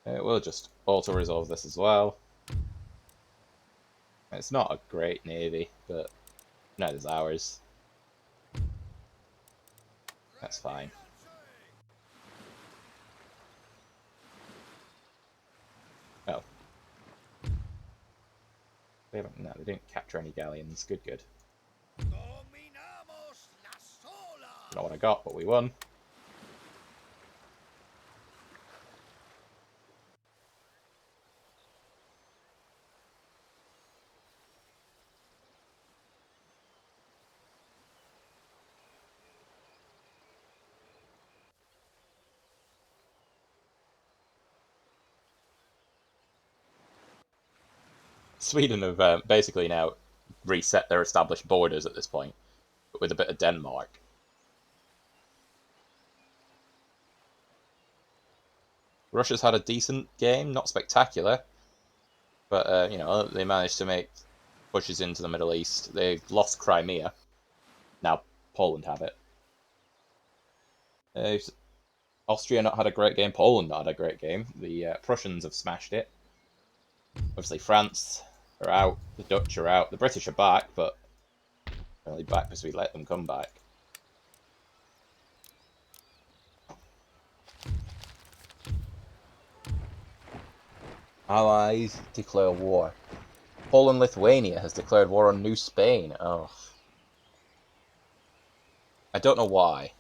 We'll just auto-resolve this as well. It's not a great navy, but neither is ours. That's fine. Oh. No, they didn't capture any galleons. Good, good. Not what I got, but we won. Sweden have basically now reset their established borders at this point, but with a bit of Denmark. Russia's had a decent game, not spectacular, but you know, they managed to make pushes into the Middle East. They've lost Crimea. Now Poland have it. Austria not had a great game. Poland not had a great game. The Prussians have smashed it. Obviously, France are out. The Dutch are out. The British are back, but only back because we let them come back. Allies declare war. Poland-Lithuania has declared war on New Spain. Oh. I don't know why.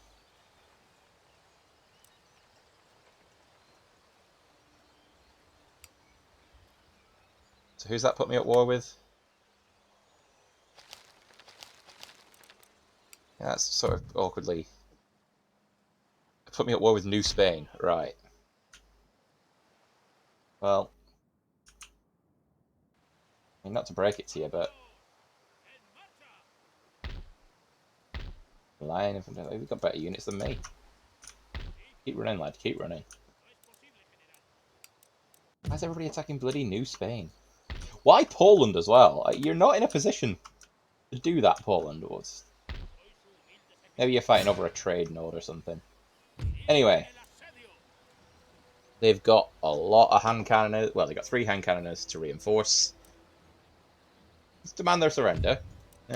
So who's that put me at war with? Yeah, that's sort of awkwardly. Put me at war with New Spain. Right. Well, I mean, not to break it to you, but Lion Infantry, they've got better units than me. Keep running, lad. Keep running. Why is everybody attacking bloody New Spain? Why Poland as well? You're not in a position to do that, Poland. Maybe you're fighting over a trade node or something. Anyway, they've got a lot of hand cannoners. Well, they've got 3 hand cannoners to reinforce. Let's demand their surrender.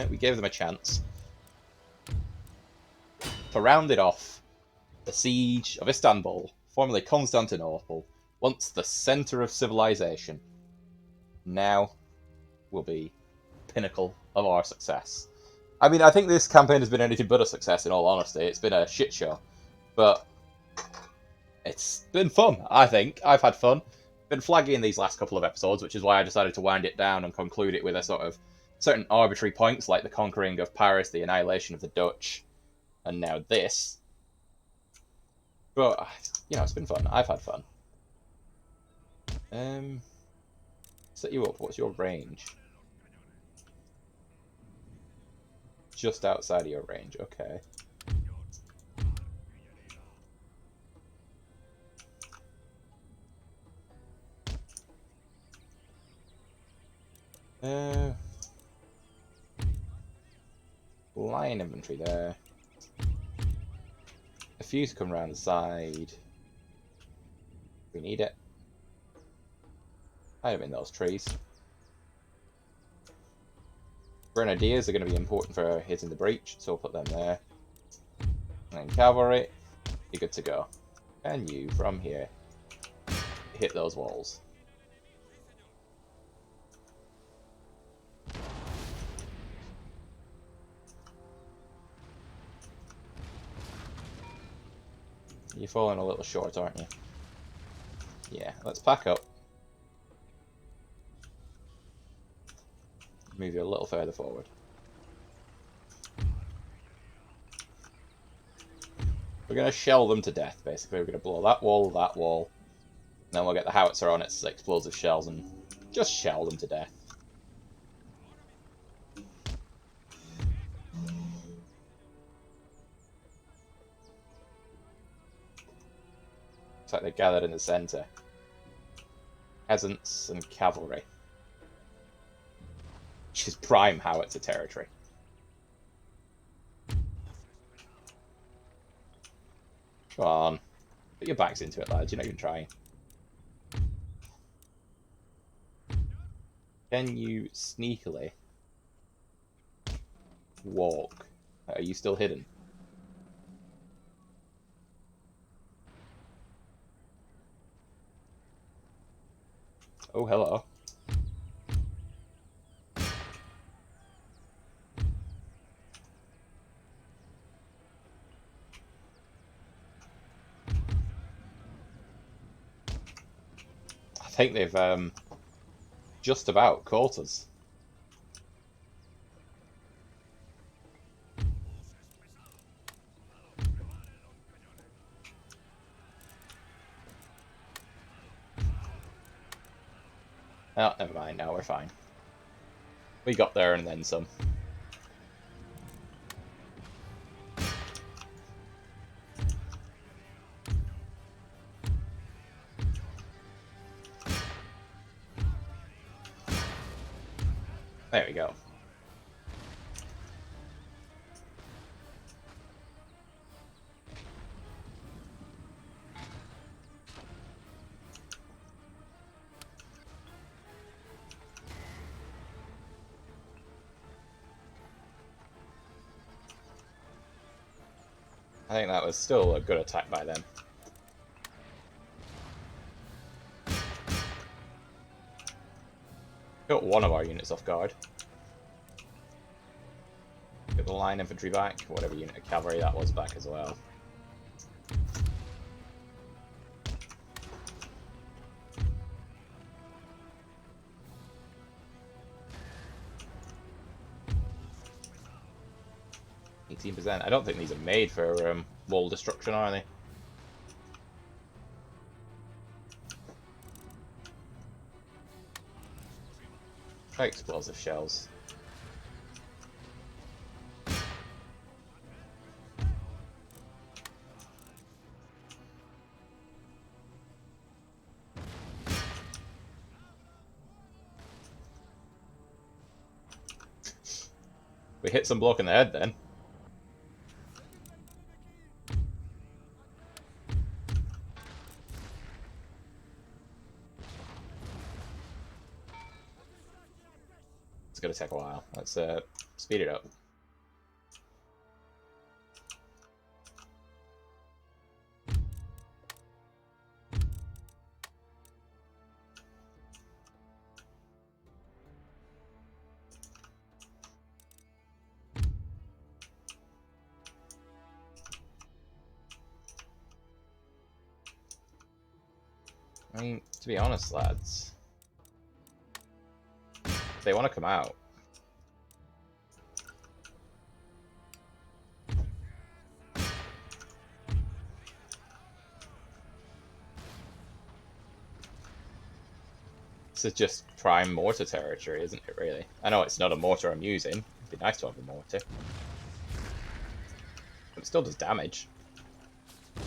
We gave them a chance. To round it off, the siege of Istanbul, formerly Constantinople, once the centre of civilization, now will be the pinnacle of our success. I mean, I think this campaign has been anything but a success, in all honesty. It's been a shit show. But it's been fun, I think. I've had fun. Been flaggy in these last couple of episodes, which is why I decided to wind it down and conclude it with a sort of certain arbitrary points, like the conquering of Paris, the annihilation of the Dutch, and now this. But, you know, it's been fun. I've had fun. Set you up. What's your range? Just outside of your range. Okay. Line infantry there. A few to come around the side. We need it. Hide them in those trees. Grenadiers are going to be important for hitting the breach, so we'll put them there. And then cavalry, you're good to go. And you, from here, hit those walls. You're falling a little short, aren't you? Yeah, let's pack up. Move you a little further forward. We're going to shell them to death, basically. We're going to blow that wall, and then we'll get the howitzer on its explosive shells and just shell them to death. Looks like they're gathered in the centre. Peasants and cavalry. Which is prime howitzer territory. Come on. Put your backs into it, lads. You're not even trying. Can you sneakily walk? Are you still hidden? Oh, hello. I think they've just about caught us. Oh, never mind. Now we're fine. We got there and then some. There we go. I think that was still a good attack by them. Got one of our units off guard. Get the line infantry back, whatever unit of cavalry that was back as well. I don't think these are made for wall destruction, are they? Try explosive shells. We hit some bloke in the head then. It's gonna take a while. Let's speed it up. I mean, to be honest, lads, if they want to come out, This is just prime mortar territory, isn't it, really? I know it's not a mortar I'm using. It'd be nice to have a mortar. But it still does damage. I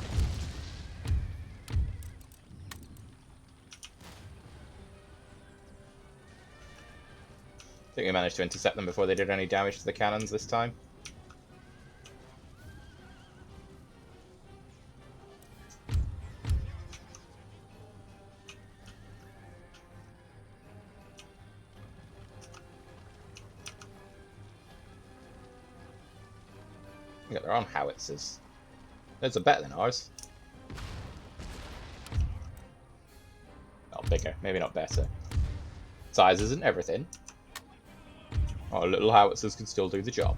think we managed to intercept them before they did any damage to the cannons this time. They got their own howitzers. Those are better than ours. Not bigger, maybe not better. Size isn't everything. Our little howitzers can still do the job.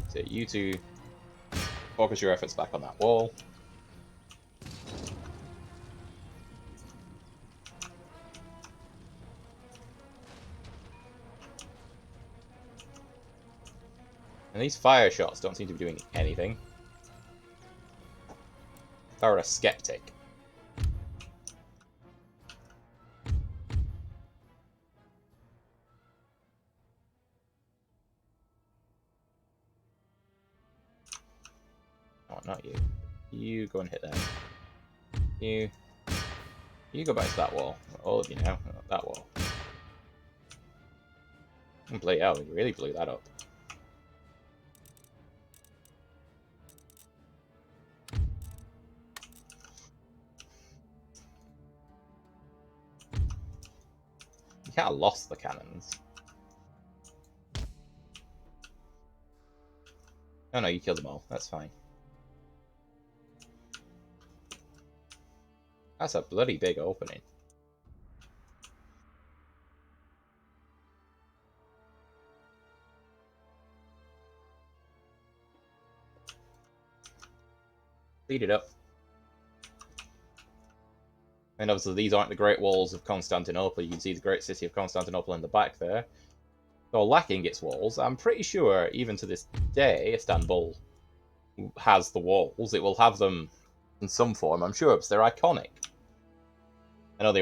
So you two focus your efforts back on that wall. And these fire shots don't seem to be doing anything. If I were a skeptic. Oh, not you. You go and hit them. You go back to that wall. All of you now. That wall. And bloody hell, we really blew that up. You can't have lost the cannons. Oh no, you killed them all. That's fine. That's a bloody big opening. Speed it up. And obviously these aren't the Great Walls of Constantinople. You can see the great city of Constantinople in the back there. So lacking its walls, I'm pretty sure even to this day Istanbul has the walls. It will have them in some form, I'm sure, because they're iconic. I know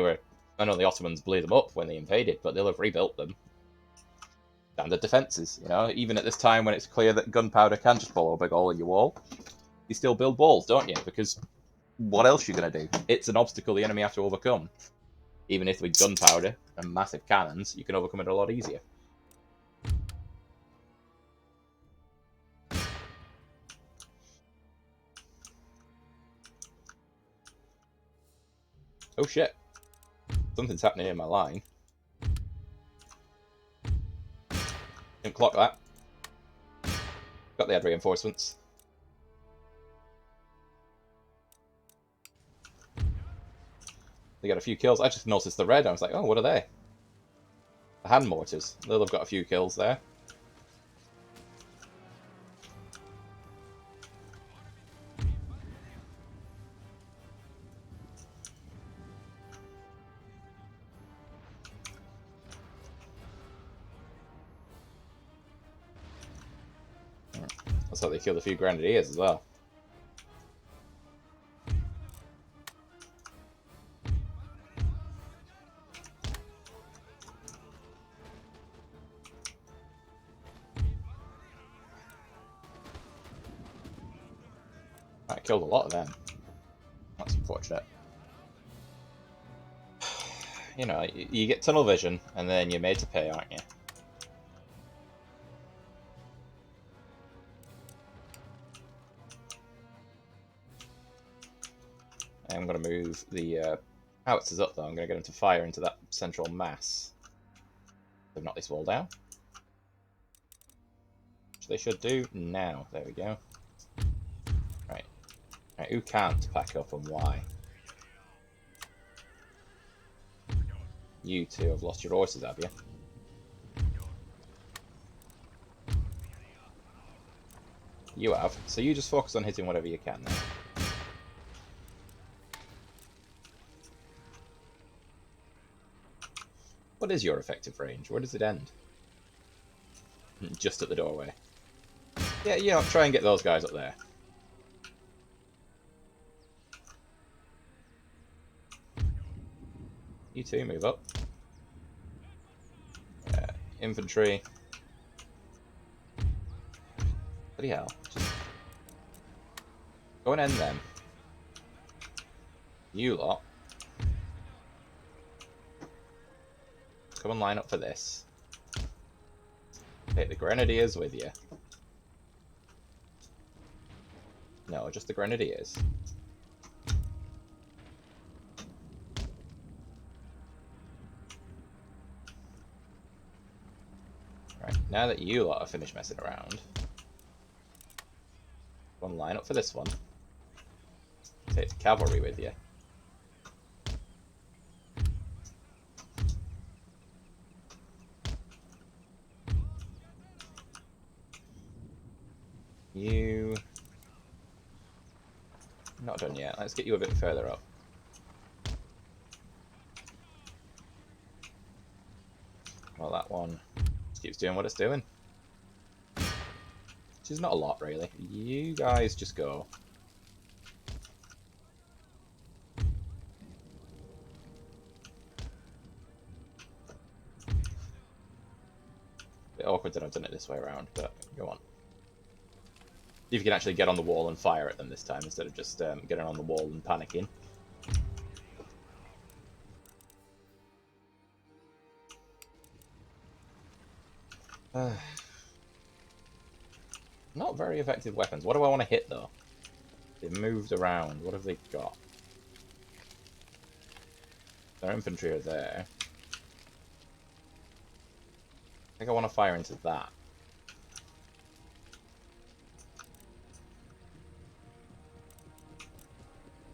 the Ottomans blew them up when they invaded, but they'll have rebuilt them. Standard defences, you know, even at this time when it's clear that gunpowder can just blow a big hole in your wall, you still build walls, don't you? Because what else are you going to do? It's an obstacle the enemy have to overcome. Even if with gunpowder and massive cannons, you can overcome it a lot easier. Oh shit. Something's happening in my line. Didn't clock that. Got the ad reinforcements. They got a few kills. I just noticed the red. I was like, oh, what are they? The hand mortars. They'll have got a few kills there. That's how they killed a few grenadiers as well. I killed a lot of them. That's unfortunate. You know, you get tunnel vision, and then you're made to pay, aren't you? I'm going to move the howitzers up, though. I'm going to get them to fire into that central mass. They've knocked this wall down. Which they should do now. There we go. Right. Right, who can't pack up and why? You two have lost your horses, have you? You have. So you just focus on hitting whatever you can now. What is your effective range? Where does it end? Just at the doorway. Yeah, you know, try and get those guys up there. You two move up. Infantry. Bloody hell. Just go and end them. You lot. Come and line up for this. Take the Grenadiers with you. No, just the Grenadiers. Right, now that you lot have finished messing around, go and line up for this one. Take the cavalry with you. You... Not done yet. Let's get you a bit further up. Well, that one just keeps doing what it's doing. Which is not a lot, really. You guys just go. Bit awkward that I've done it this way around, but go on. See if you can actually get on the wall and fire at them this time instead of just getting on the wall and panicking. Not very effective weapons. What do I want to hit though? They've moved around. What have they got? Their infantry are there. I think I want to fire into that.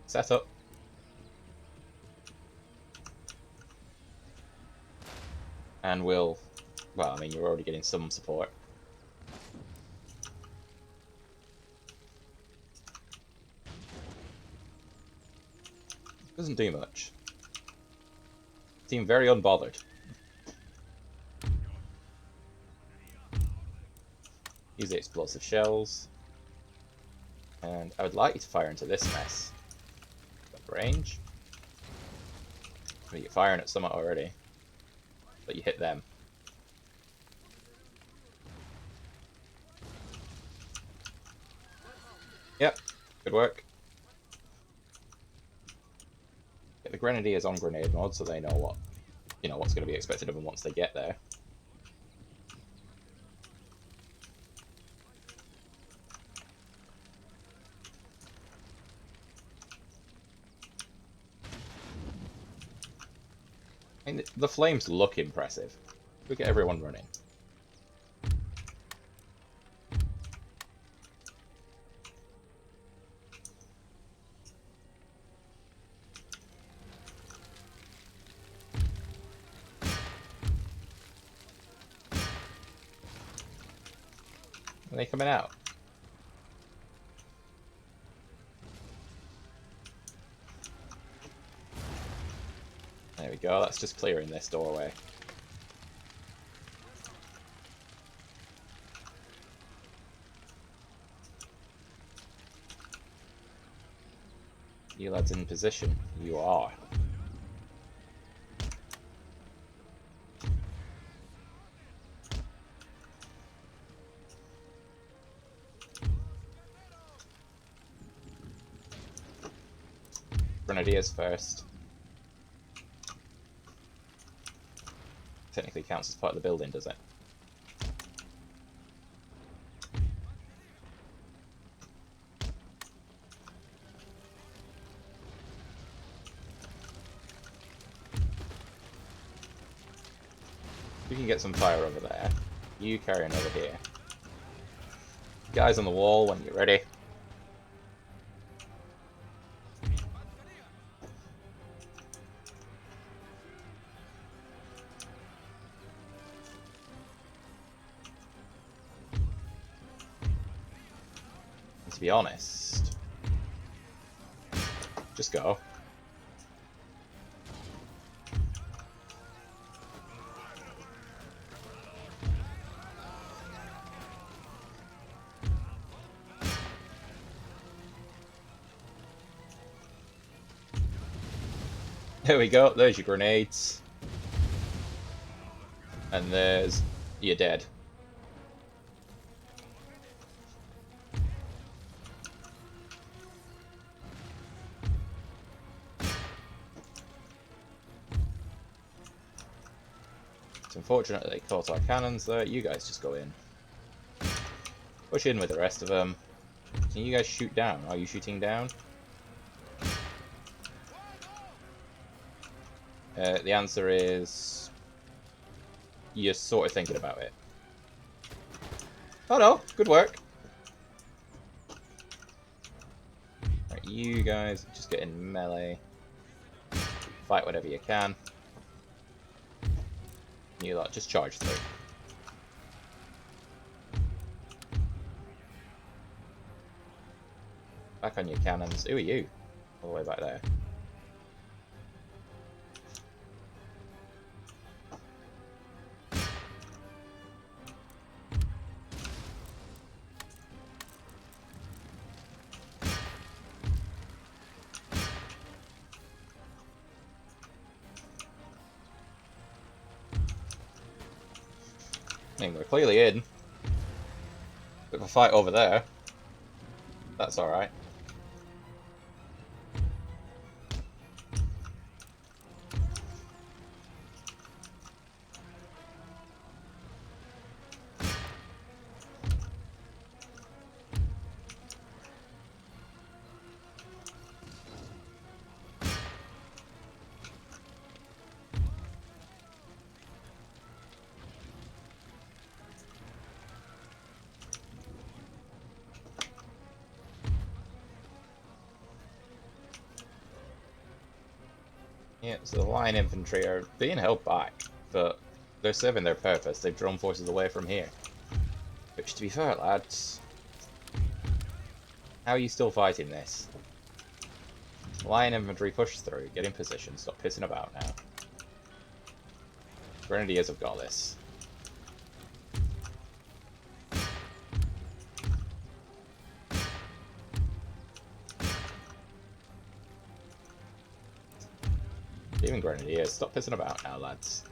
Set up. And we'll... Well, I mean, you're already getting some support. Doesn't do much. Seem very unbothered. Use the explosive shells. And I would like you to fire into this mess. Got range. Well, you're firing at someone already. But you hit them. Yep, good work. Get the Grenadiers on grenade mode so they know what, what's going to be expected of them once they get there. I mean, the flames look impressive. We get everyone running. Are they coming out? There we go, that's just clearing this doorway. You lads in position. You are. Grenadiers first. Technically counts as part of the building, does it? We can get some fire over there. You carry on over here. Guys on the wall when you're ready. To be honest, just go. There we go. There's your grenades. And there's... You're dead. It's unfortunate that they caught our cannons there. You guys just go in. Push in with the rest of them. Can you guys shoot down? Are you shooting down? The answer is... You're sort of thinking about it. Oh no, good work. Right, you guys just get in melee. Fight whatever you can. You lot just charge through. Back on your cannons. Who are you? All the way back there. I mean, we're clearly in. Bit of a fight over there. That's alright. Yeah, so the line infantry are being held back, but they're serving their purpose. They've drawn forces away from here. Which, to be fair, lads, how are you still fighting this? Line infantry push through, get in position, stop pissing about now. Grenadiers have got this. Even Grenadiers, stop pissing about now, lads.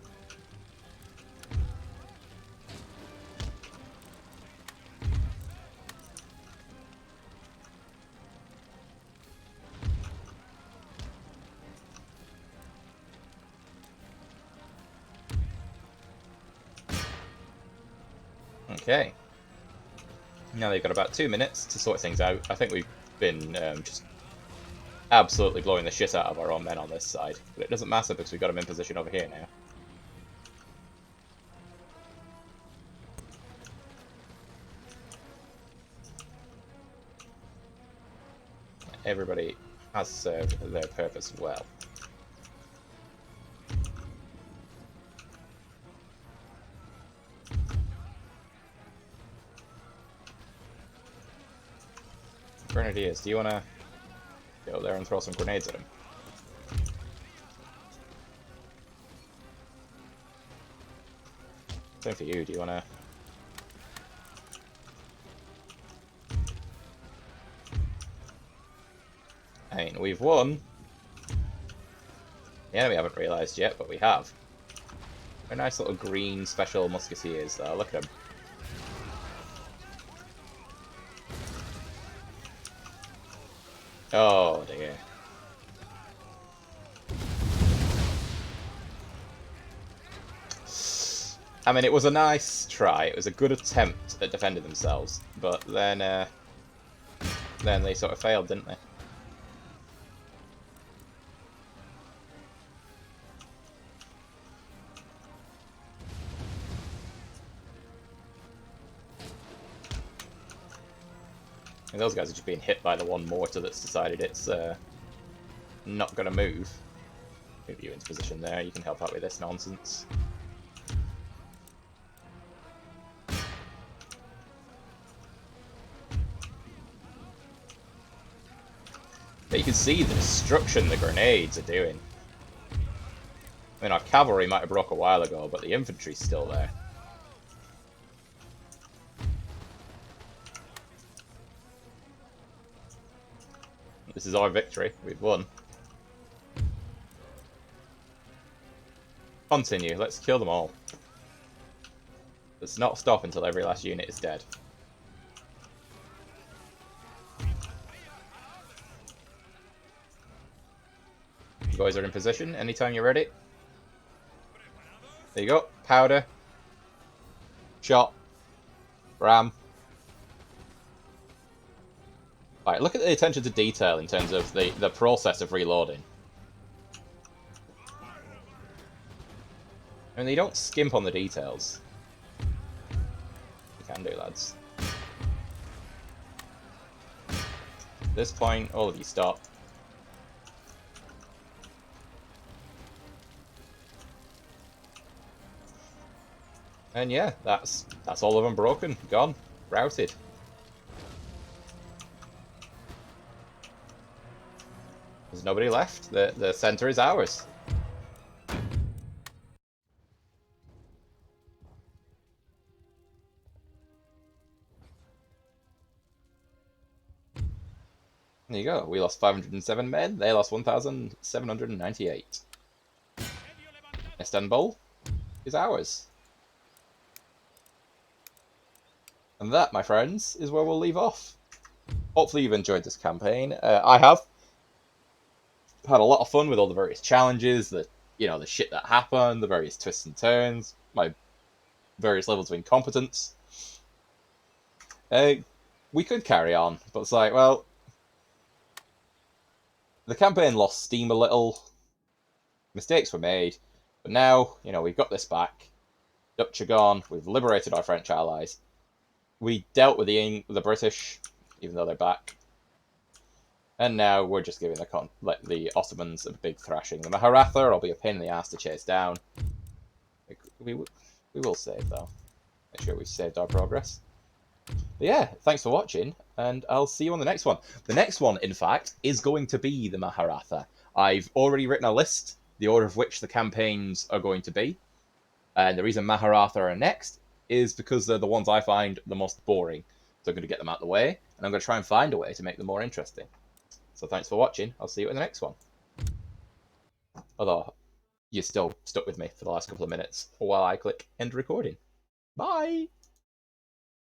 Okay. Now they've got about 2 minutes to sort things out. I think we've been just absolutely blowing the shit out of our own men on this side. But it doesn't matter because we've got them in position over here now. Everybody has served their purpose well. Grenadiers, do you want to go there and throw some grenades at him? Same for you, do you want to... I mean, we've won. The enemy haven't realised yet, but we have. They're nice little green special musketeers there, look at them. Oh dear. I mean, it was a nice try. It was a good attempt at defending themselves, but then they sort of failed, didn't they? And those guys are just being hit by the one mortar that's decided it's not going to move. Move you into position there. You can help out with this nonsense. But you can see the destruction the grenades are doing. I mean, our cavalry might have broke a while ago, but the infantry's still there. This is our victory. We've won. Continue. Let's kill them all. Let's not stop until every last unit is dead. You guys are in position. Anytime you're ready. There you go. Powder. Shot. Ram. Alright, look at the attention to detail in terms of the process of reloading. I mean, they don't skimp on the details. You can do, lads. At this point, all of you stop. And yeah, that's all of them broken, gone, routed. There's nobody left. The center is ours. There you go. We lost 507 men. They lost 1,798. Istanbul is ours. And that, my friends, is where we'll leave off. Hopefully you've enjoyed this campaign. I have. Had a lot of fun with all the various challenges, the shit that happened, the various twists and turns, my various levels of incompetence. We could carry on, but it's like, well, the campaign lost steam a little. Mistakes were made, but now, we've got this back. Dutch are gone. We've liberated our French allies. We dealt with the British, even though they're back. And now we're just giving the Ottomans a big thrashing. The Maharatha will be a pain in the ass to chase down. We will save, though. Make sure we've saved our progress. But yeah, thanks for watching, and I'll see you on the next one. The next one, in fact, is going to be the Maharatha. I've already written a list, the order of which the campaigns are going to be. And the reason Maharatha are next is because they're the ones I find the most boring. So I'm going to get them out of the way, and I'm going to try and find a way to make them more interesting. So thanks for watching. I'll see you in the next one. Although, you're still stuck with me for the last couple of minutes while I click end recording. Bye!